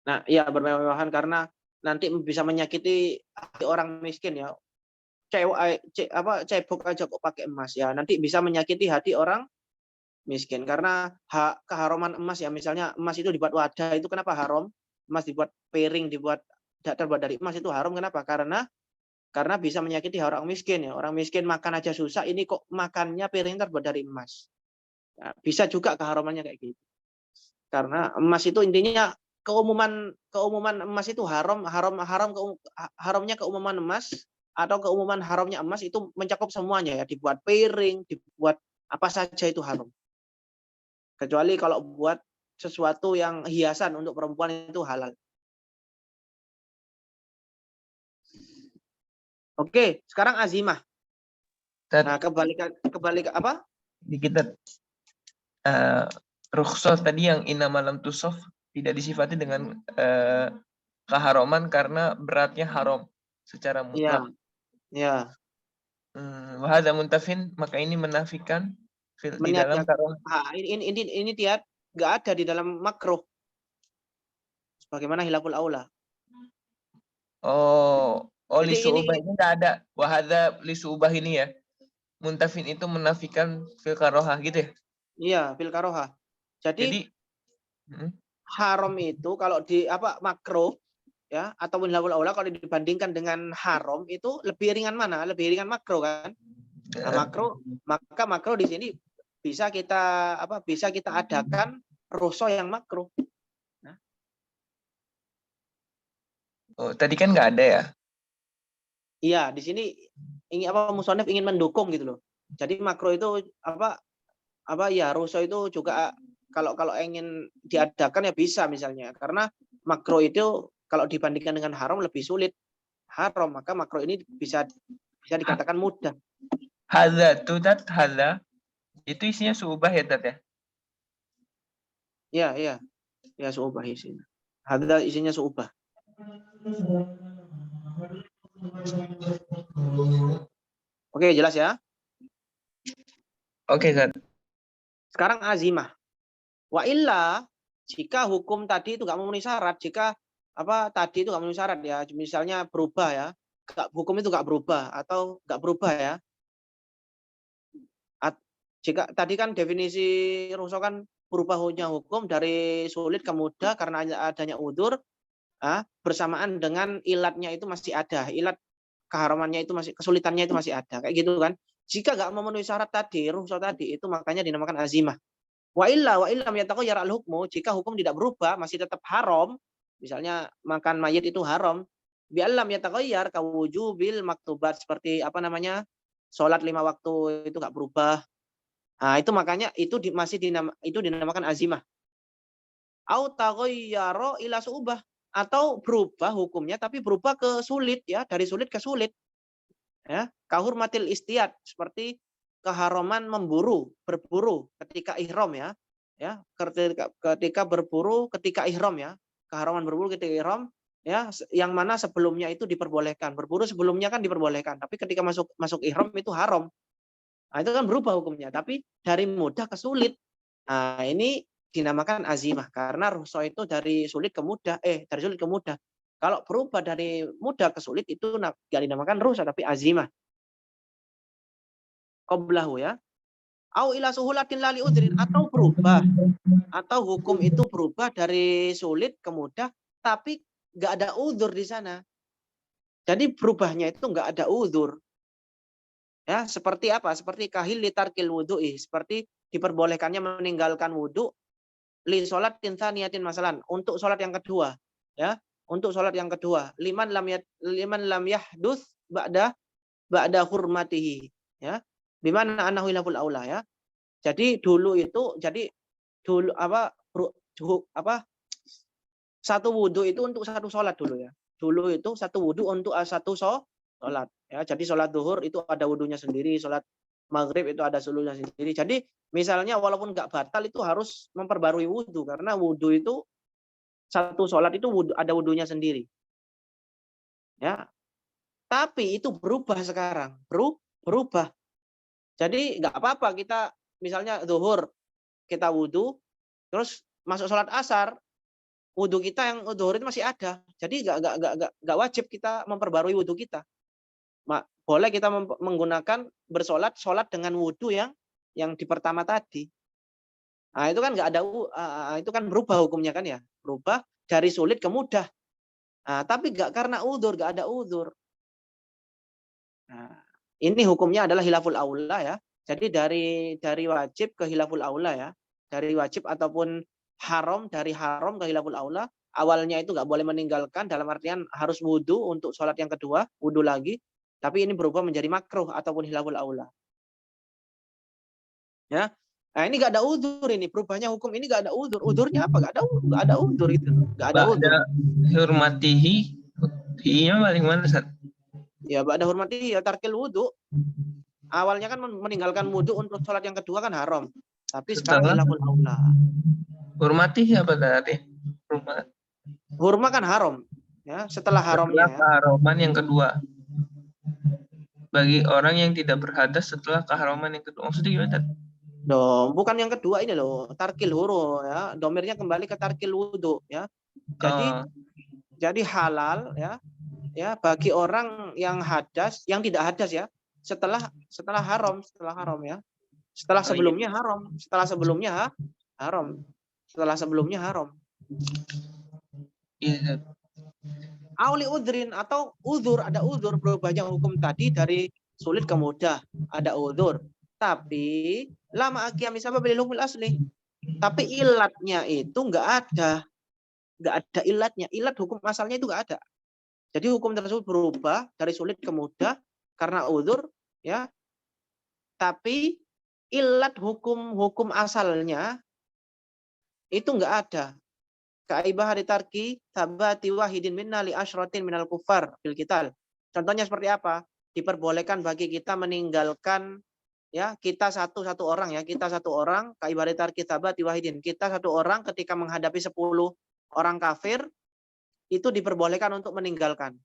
Nah, iya bermewah-mewahan karena nanti bisa menyakiti hati orang miskin ya. Cebok aja kok pakai emas ya. Nanti bisa menyakiti hati orang miskin. Karena keharuman emas ya, misalnya emas itu dibuat wadah itu kenapa haram? Emas dibuat piring, terbuat dari emas itu haram, kenapa? Karena bisa menyakiti orang miskin ya. Orang miskin makan aja susah, ini kok makannya piring terbuat dari emas. Ya, bisa juga keharumannya kayak gitu. Karena emas itu intinya keumuman emas itu haramnya keumuman emas atau keumuman haramnya emas itu mencakup semuanya ya, dibuat piring, dibuat apa saja itu haram. Kecuali kalau buat sesuatu yang hiasan untuk perempuan itu halal. Oke, sekarang azimah. Nah, kebalik apa? Di kita rukhsah tadi yang inamalam tusof tidak disifati dengan keharuman karena beratnya haram secara mutlak. Ya. Wahada muntafin, maka ini menafikan di dalam karohah. Ini tiap nggak ada di dalam makruh. Sebagaimana hilaful aula. Jadi Jadi lisu'ubah ini nggak ada. Wahada lisu'ubah ini ya. Muntafin itu menafikan fil karohah gitu ya? Iya, fil karohah. Jadi haram itu kalau di makruh ya ataupun hilaful aula kalau dibandingkan dengan haram itu lebih ringan mana? Lebih ringan makruh kan? Nah, makruh di sini bisa kita adakan rukhsah yang makruh. Nah. Tadi kan nggak ada ya? Iya, di sini musonef ingin mendukung gitu loh. Jadi makruh itu rukhsah itu juga kalau ingin diadakan ya bisa misalnya. Karena makruh itu kalau dibandingkan dengan haram lebih sulit. Haram, maka makruh ini bisa dikatakan mudah. Hadza itu isinya su'ubah ya, Tat ya? Iya. Ya su'ubah isinya. Hadza isinya su'ubah. Oke, jelas ya? Oke, Tat. Sekarang azimah. Wa illa jika hukum tadi itu nggak memenuhi syarat, jika tadi itu nggak memenuhi syarat ya, misalnya berubah ya, hukum itu nggak berubah atau nggak berubah ya. Jika tadi kan definisi rukhsah kan berubahnya hukum dari sulit ke mudah karena adanya udzur, bersamaan dengan ilatnya itu masih ada, ilat keharamannya itu masih, kesulitannya itu masih ada, kayak gitu kan. Jika nggak memenuhi syarat tadi, rukhsah tadi itu makanya dinamakan azimah. Wa illam yataghayyar al-hukmu, jika hukum tidak berubah masih tetap haram, misalnya makan mayit itu haram, bi allam yataghayyar ka wujubil maktubat, seperti salat 5 waktu itu nggak berubah. Nah, itu makanya itu dinamakan azimah. Au taghayyara ila su'ubah, atau berubah hukumnya tapi berubah ke sulit ya, dari sulit ke sulit. Ya, kahurmatil istiyad, seperti keharaman berburu ketika ihram ya. Ya, ketika berburu ketika ihram ya. Keharaman berburu ketika ihram ya, yang mana sebelumnya itu diperbolehkan. Berburu sebelumnya kan diperbolehkan, tapi ketika masuk ihram itu haram. Nah, itu kan berubah hukumnya, tapi dari mudah ke sulit. Nah, ini dinamakan azimah karena rukhsah itu dari sulit ke mudah, dari sulit ke mudah. Kalau berubah dari mudah ke sulit itu nggak dinamakan rukhsah tapi azimah. Qablahu ya. Au ila suhulatin lali udrin, atau berubah, atau hukum itu berubah dari sulit ke mudah tapi nggak ada udzur di sana. Jadi berubahnya itu nggak ada udzur. Ya, seperti apa? Seperti kahil litarkil wudu'i, seperti diperbolehkannya meninggalkan wudu li sholat tsaniyatin masalan, untuk sholat yang kedua, ya. Untuk sholat yang kedua, liman lam yahdus ba'da hurmatihi, ya. Bimana annahu ilaful aula ya. Jadi dulu satu wudu itu untuk satu sholat dulu ya. Dulu itu satu wudu untuk satu sholat. Ya, jadi sholat duhur itu ada wudunya sendiri, sholat maghrib itu ada wudunya sendiri. Jadi misalnya walaupun nggak batal itu harus memperbarui wudu karena wudu itu satu sholat itu ada wudunya sendiri. Ya, tapi itu berubah sekarang, berubah. Jadi nggak apa-apa kita misalnya zuhur kita wudu, terus masuk sholat asar, wudu kita yang zuhur itu masih ada. Jadi nggak wajib kita memperbarui wudu kita. Boleh kita menggunakan sholat dengan wudu yang di pertama tadi. Nah, itu kan nggak ada itu kan berubah hukumnya kan ya. Berubah dari sulit ke mudah. Nah, tapi nggak karena udzur, nggak ada udzur. Nah, ini hukumnya adalah hilaful aula ya. Jadi dari wajib ke hilaful aula ya. Dari wajib ataupun haram, dari haram ke hilaful aula. Awalnya itu nggak boleh meninggalkan dalam artian harus wudhu untuk sholat yang kedua, wudhu lagi. Tapi ini berubah menjadi makruh ataupun hilaful aula. Ya. Nah, ini nggak ada udzur ini. Perubahannya hukum ini nggak ada udzur. Udzurnya apa? Nggak ada udzur itu. Nggak ada udzur. Ba'da hurmatihi, hi-nya paling mana, Ustaz? Ya, ba'da hurmati ya tarkil wudhu. Awalnya kan meninggalkan wudhu untuk sholat yang kedua kan haram. Tapi sekarang Setelah hilaful aula. hurmatihi apa tadi? Hurmat. Hurma kan haram. Ya, setelah haramnya Setelah ya. keharaman yang kedua. Bagi orang yang tidak berhadas setelah keharaman yang kedua. Maksudnya gimana, Ustaz? Loh, bukan yang kedua ini loh, tarkil huru ya. Domirnya kembali ke tarkil wudhu ya. Jadi jadi halal ya. Ya, bagi orang yang hadas, yang tidak hadas ya. Setelah haram ya. Setelah sebelumnya haram, setelah sebelumnya haram. Setelah sebelumnya haram. Iya. Auli udrin atau udzur, ada udzur berubahnya hukum tadi dari sulit ke mudah, ada udzur. Tapi lama aqiami sabab lil hukmil asli. Tapi ilatnya itu enggak ada ilatnya. Ilat hukum asalnya itu enggak ada. Jadi hukum tersebut berubah dari sulit ke mudah karena udzur ya. Tapi ilat hukum asalnya itu enggak ada. Kaibah ditarki tabati wahidin minna li asyratin minal kufar bil qital. Contohnya seperti apa? Diperbolehkan bagi kita meninggalkan ya, kita satu orang ya, kita satu orang kaibah ditarki tabati wahidin. Kita satu orang ketika menghadapi 10 orang kafir itu diperbolehkan untuk meninggalkan.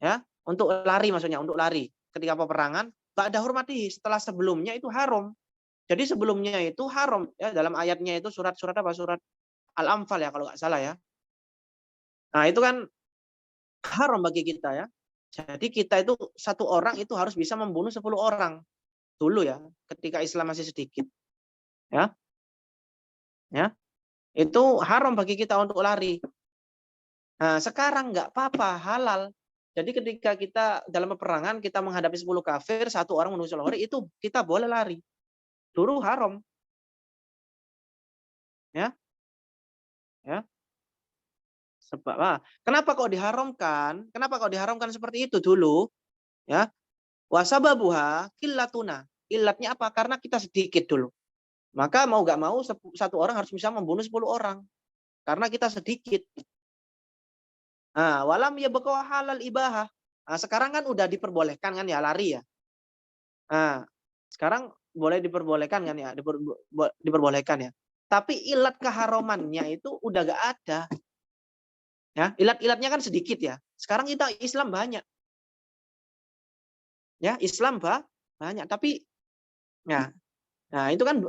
Ya, untuk lari maksudnya, untuk lari ketika peperangan ba'da hurmatihi, setelah sebelumnya itu haram. Jadi sebelumnya itu haram ya, dalam ayatnya itu surat apa? Surat Al-Anfal ya kalau nggak salah ya. Nah itu kan haram bagi kita ya. Jadi kita itu satu orang itu harus bisa membunuh 10 orang dulu ya, ketika Islam masih sedikit. Ya, ya itu haram bagi kita untuk lari. Nah sekarang nggak apa-apa, halal. Jadi ketika kita dalam peperangan kita menghadapi 10 kafir, satu orang membunuh 10 orang, itu kita boleh lari. Dulu haram. Ya, ya. Sebab kenapa kok diharamkan? Kenapa kok diharamkan seperti itu dulu? Ya. Wasababuha killatuna. Ilatnya apa? Karena kita sedikit dulu. Maka mau nggak mau satu orang harus bisa membunuh 10 orang. Karena kita sedikit. Nah, walam ya baqwa halal ibahah. Nah, sekarang kan udah diperbolehkan kan ya lari ya. Nah, sekarang boleh diperbolehkan kan ya, diperbolehkan ya. Tapi ilat keharamannya itu udah nggak ada. Ya, ilat-ilatnya kan sedikit ya. Sekarang kita Islam banyak. Ya, Islam banyak, tapi nah itu kan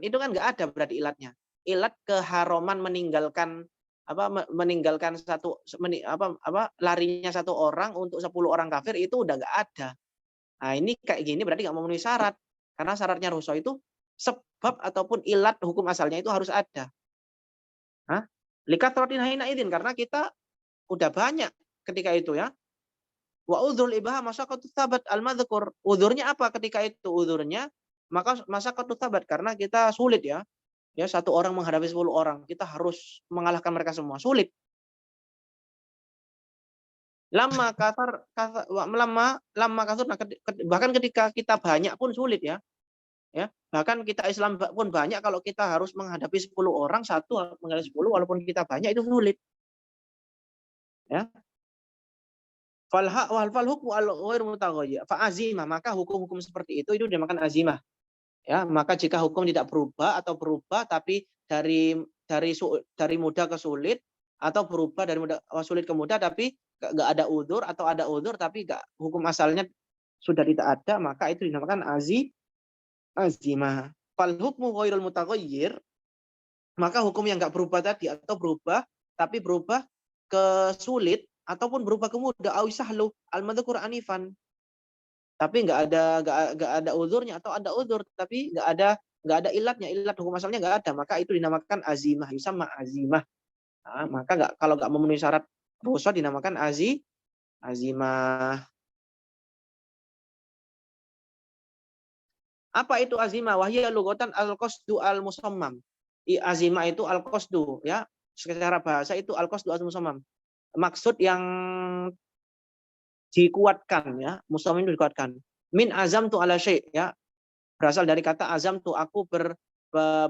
nggak ada berarti ilatnya. Ilat keharaman meninggalkan larinya satu orang untuk 10 orang kafir itu udah nggak ada. Nah, ini kayak gini berarti nggak memenuhi syarat. Karena syaratnya rukhsah itu sebab ataupun ilat hukum asalnya itu harus ada. Hah? Likatratin haina idin, karena kita udah banyak ketika itu ya. Wa udzul ibaha masaqatu tsabat al-madhkur. Udzurnya apa ketika itu? Udzurnya maka masaqatu tsabat, karena kita sulit ya. Ya, satu orang menghadapi 10 orang, kita harus mengalahkan mereka semua. Sulit. Lama kasar bahkan ketika kita banyak pun sulit ya. Ya, bahkan kita Islam pun banyak, kalau kita harus menghadapi 10 orang, satu menghadapi 10 walaupun kita banyak itu sulit. Ya. Fal hukmu al-ghair mutaghayyir. Fa azimah, maka hukum-hukum seperti itu dinamakan azimah. Ya, maka jika hukum tidak berubah atau berubah tapi dari mudah ke sulit, atau berubah dari sulit ke mudah tapi nggak ada udzur, atau ada udzur tapi hukum asalnya sudah tidak ada, maka itu dinamakan azimah. Fal hukmu ghairul mutaghayyir, maka hukum yang nggak berubah tadi atau berubah tapi berubah ke sulit ataupun berubah ke mudah, au sahlu al-madhkur anifan. Tapi nggak ada udzurnya, atau ada udzur tapi nggak ada nggak ada ilatnya, ilat hukum asalnya nggak ada, maka itu dinamakan azimah, yusamma azimah. Nah, maka kalau nggak memenuhi syarat rukhsah dinamakan azimah. Apa itu azimah? Wahya lughatan al-qasdu al-musammam. Azimah itu al-qasdu, ya. Secara bahasa itu al-qasdu al-musammam. Maksud yang dikuatkan, ya. Musammam itu dikuatkan. Min azam tu ala syai', ya. Berasal dari kata azam tu, aku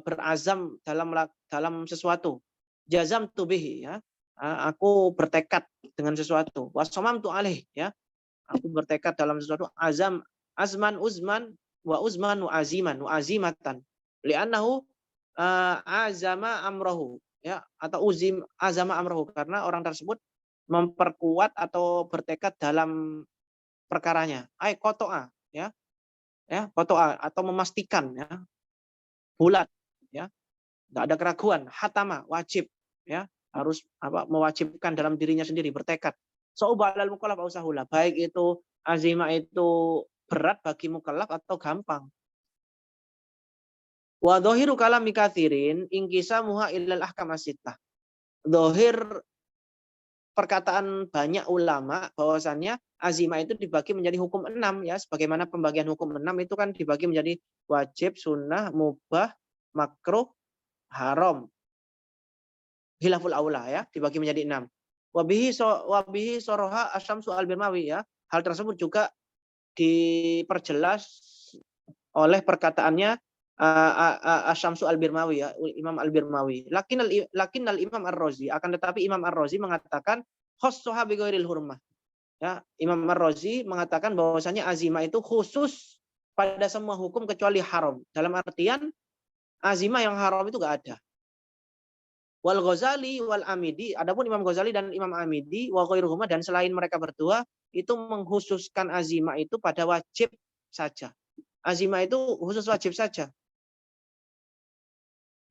berazam dalam sesuatu. Jazam tu bihi, ya. Aku bertekad dengan sesuatu. Wasamam tu alaih, ya. Aku bertekad dalam sesuatu. Azman uzman wa uzman wa azimatan. Li'annahu azama amrahu, ya, atau azama amrahu, karena orang tersebut memperkuat atau bertekad dalam perkaranya. Kotoa, ya. Ya, kotoa atau memastikan, ya. Bulat, ya. Enggak ada keraguan, hatama, wajib, ya. Harus mewajibkan dalam dirinya sendiri, bertekad. Saubalal mukallaf ausahula, baik itu azimah itu berat bagi mukallaf atau gampang. Wa dhahiru kalami katsirin inqisamuha illal ahkam as-sittah. Dhahir perkataan banyak ulama bahwasannya azimah itu dibagi menjadi hukum 6, ya, sebagaimana pembagian hukum 6 itu kan dibagi menjadi wajib, sunnah, mubah, makruh, haram. Khilaful aula, ya, dibagi menjadi 6. Wabihi soroha asyamsu al-birmawi, ya. Hal tersebut juga diperjelas oleh perkataannya Asyamsu al-Birmawi, ya, Imam al-Birmawi. Lakinnal Imam ar-Razi, akan tetapi Imam ar-Razi mengatakan khossoha bi ghairil hurmah. Ya, Imam ar-Razi mengatakan bahwasanya azimah itu khusus pada semua hukum kecuali haram. Dalam artian azimah yang haram itu enggak ada. Wal Ghazali wal Amidi, adapun Imam Ghazali dan Imam Amidi wa ghairuhuma, dan selain mereka berdua itu mengkhususkan azimah itu pada wajib saja. Azimah itu khusus wajib saja.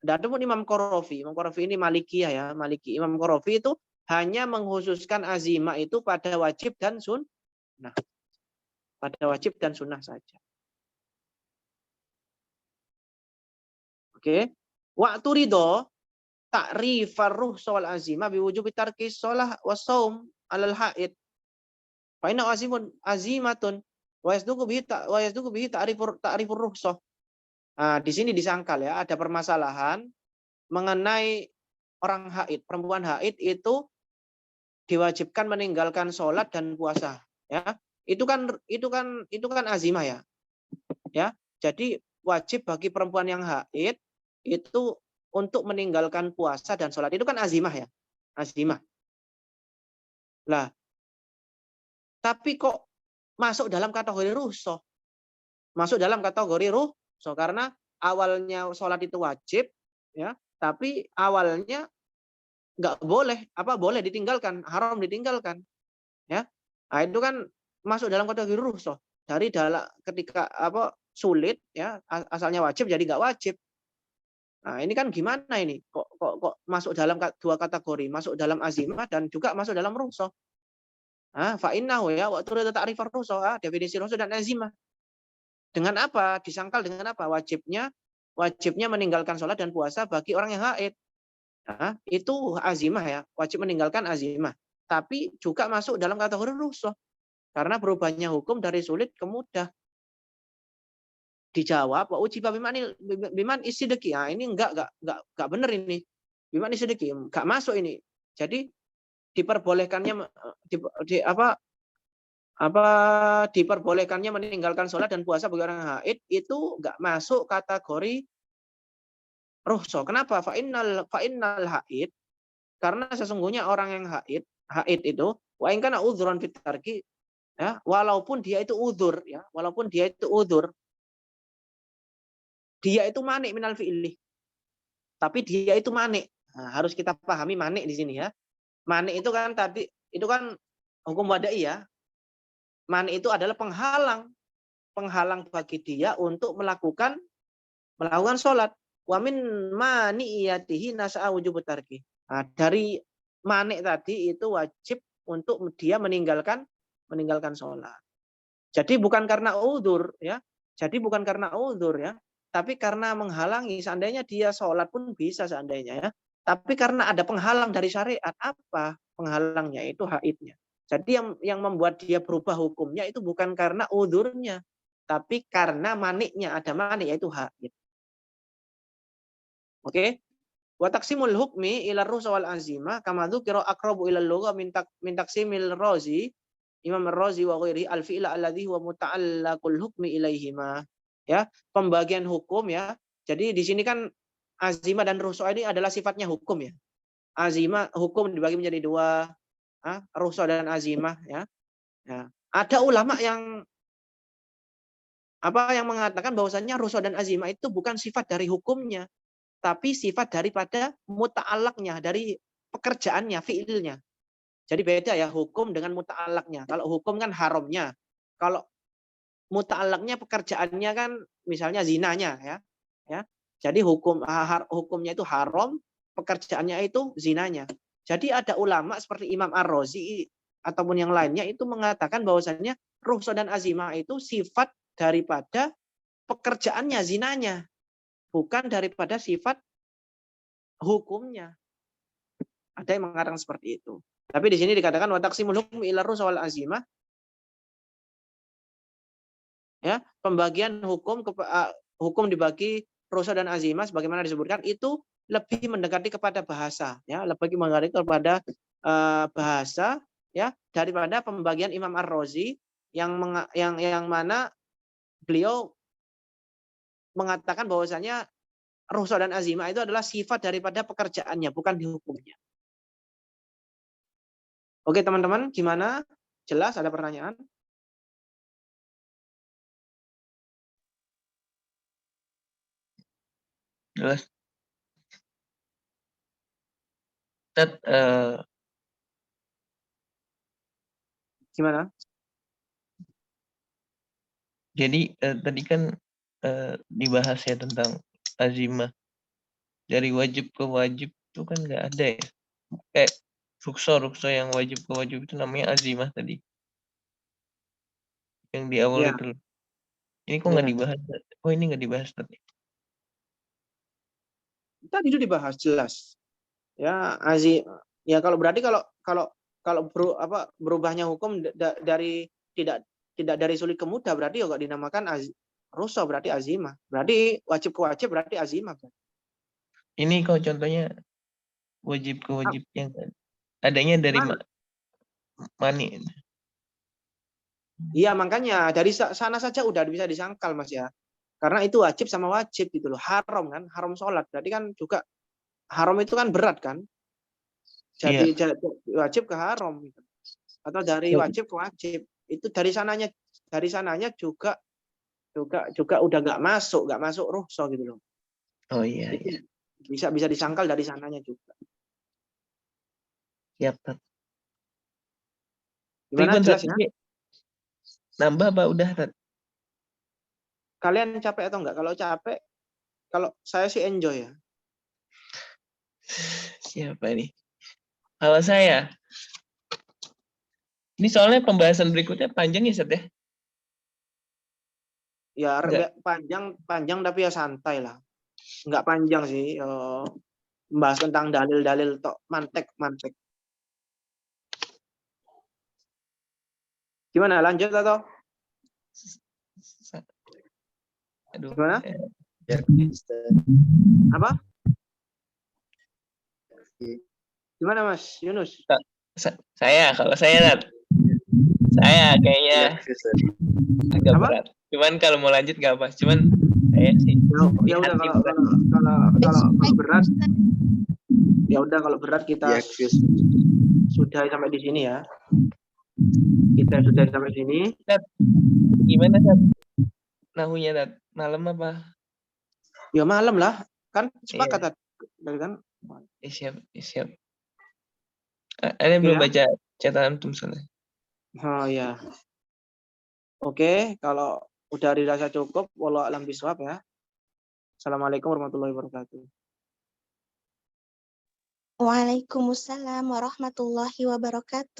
Adapun Imam Qarafi ini Malikiyah, ya, Maliki. Imam Qarafi itu hanya mengkhususkan azimah itu pada wajib dan sunnah. Pada wajib dan sunnah saja. Oke. Waktu ridho ta'rif ar-rukhsah wal azimah biwujubi tarki shalah was-shaum 'alal haid. Fa inna azimatun wa yasduqu bihi ta'rifur rukhsah. Nah, di sini disangkal, ya, ada permasalahan mengenai orang haid, perempuan haid itu diwajibkan meninggalkan sholat dan puasa, ya. Itu kan azimah, ya. Ya. Jadi wajib bagi perempuan yang haid itu untuk meninggalkan puasa dan sholat. Itu kan azimah, ya. Azimah. Lah, tapi kok masuk dalam kategori rukhsah? Masuk dalam kategori rukhsah karena awalnya sholat itu wajib, ya, tapi awalnya nggak boleh, boleh ditinggalkan, haram ditinggalkan, ya. Nah, itu kan masuk dalam kategori rukhsah. Dari ketika sulit, ya, asalnya wajib jadi nggak wajib. Nah, ini kan gimana ini? Kok masuk dalam dua kategori, masuk dalam azimah dan juga masuk dalam rukhsah. Fa innahu, ya, waktu itu ta'rifar rukhsah, definisi rukhsah dan azimah. Dengan apa? Disangkal dengan apa? Wajibnya meninggalkan sholat dan puasa bagi orang yang haid. Nah, itu azimah, ya, wajib meninggalkan azimah. Tapi juga masuk dalam kategori rukhsah. Karena berubahnya hukum dari sulit ke mudah. Dijawab, wa ujiba biman isidiki. Nah, ini enggak benar ini. Biman isidiki, enggak masuk ini. Jadi diperbolehkannya diperbolehkannya meninggalkan sholat dan puasa bagi orang haid itu enggak masuk kategori rukhsah. Kenapa? Fa innal haid, karena sesungguhnya orang yang haid itu wa in kana udzran fit tarki, ya, walaupun dia itu udzur, ya, dia itu manik minal fi'li. Tapi dia itu manik. Nah, harus kita pahami manik di sini, ya. Manik itu kan tadi itu kan hukum wadai, ya. Manik itu adalah penghalang bagi dia untuk melakukan sholat. Wa min maniyatihi nas'a wujub tarki. Nah, dari manik tadi itu wajib untuk dia meninggalkan sholat. Jadi bukan karena udzur, ya. tapi karena menghalangi, seandainya dia sholat pun bisa seandainya ya. Tapi karena ada penghalang dari syariat, apa penghalangnya? Itu haidnya. Jadi yang membuat dia berubah hukumnya itu bukan karena udurnya, tapi karena maniknya, ada manik yaitu haid. Oke? Wa taqsimul hukmi ila rusa wal azimah kama dzukira aqrabu ila lugha min taqsimil Razi, Imam Ar-Razi wa ghairi al-fi'la alladhi huwa muta'allaqul hukmi ilaihima. Ya, pembagian hukum ya. Jadi di sini kan azimah dan rusa ini adalah sifatnya hukum ya. Azimah hukum dibagi menjadi dua, rusa dan azimah ya. Ya. Ada ulama yang mengatakan bahwasanya rusa dan azimah itu bukan sifat dari hukumnya, tapi sifat daripada muta'alaknya, dari pekerjaannya, fiilnya. Jadi beda ya hukum dengan muta'alaknya. Kalau hukum kan haramnya. Kalau muta'alaknya pekerjaannya kan misalnya zinanya ya. Ya. Jadi hukumnya itu haram, pekerjaannya itu zinanya. Jadi ada ulama seperti Imam Ar-Razi ataupun yang lainnya itu mengatakan bahwasannya rukhsah dan azimah itu sifat daripada pekerjaannya, zinanya. Bukan daripada sifat hukumnya. Ada yang mengatakan seperti itu. Tapi di sini dikatakan wa taqsimul hukmi ila rukhsah wal azimah. Ya, pembagian hukum dibagi rukhsah dan azimah sebagaimana disebutkan itu lebih mendekati kepada bahasa ya, lebih mendekati kepada bahasa ya daripada pembagian Imam Ar-Razi yang mana beliau mengatakan bahwasanya rukhsah dan azimah itu adalah sifat daripada pekerjaannya, bukan di hukumnya. Oke teman-teman, gimana? Jelas ada pertanyaan? Jelas. Tat, Gimana? jadi tadi kan dibahas ya tentang azimah. Dari wajib ke wajib itu kan nggak ada ya. Rukhsah yang wajib ke wajib itu namanya azimah tadi. Yang di awal Ya, itu. Ini kok nggak ya. dibahas? Oh ini nggak dibahas tadi. Tadi itu dibahas jelas. Ya, kalau berarti kalau berubahnya hukum dari tidak dari sulit ke mudah berarti juga dinamakan rukhsah, berarti azimah. Berarti wajib ke wajib berarti azimah. Ini kok contohnya wajib ke wajib yang adanya dari mani. Iya, makanya dari sana saja udah bisa disangkal Mas ya. Karena itu wajib sama wajib gitu loh. Haram kan, haram sholat. Berarti kan juga haram itu kan berat kan. Jadi Iya. wajib ke haram gitu. Atau dari wajib ke wajib. Itu dari sananya juga udah nggak masuk rukhsah gitu loh. Oh iya. Itu bisa disangkal dari sananya juga. Siap. Gimana, jelas ya? Nambah apa udah? Kalian capek atau enggak? Kalau capek, kalau saya sih enjoy ya. Siapa nih? Kalau saya, ini soalnya pembahasan berikutnya panjang ya, Seth ya? Ya Enggak. panjang tapi ya santai lah. Enggak panjang sih. Membahas tentang dalil-dalil tok mantek. Gimana, lanjut atau? Aduh. Gimana? Apa? Gimana Mas Yunus? Kalau saya kayaknya agak Apa? berat. Cuman kalau mau lanjut nggak apa. Cuman saya sih. Ya udah kalau berat. Ya udah kalau berat kita sudah sampai di sini ya. Kita sudah sampai sini. Gimana Tat? Nahunya Tat? Malam apa? Ya malam lah. Kan sepakat tadi kan. Siap. Ada belum baca catatan antum soalnya. Oh ya. Oke, kalau udah dirasa cukup, wallahu a'lam bishawab ya. Assalamualaikum warahmatullahi wabarakatuh. Waalaikumsalam warahmatullahi wabarakatuh.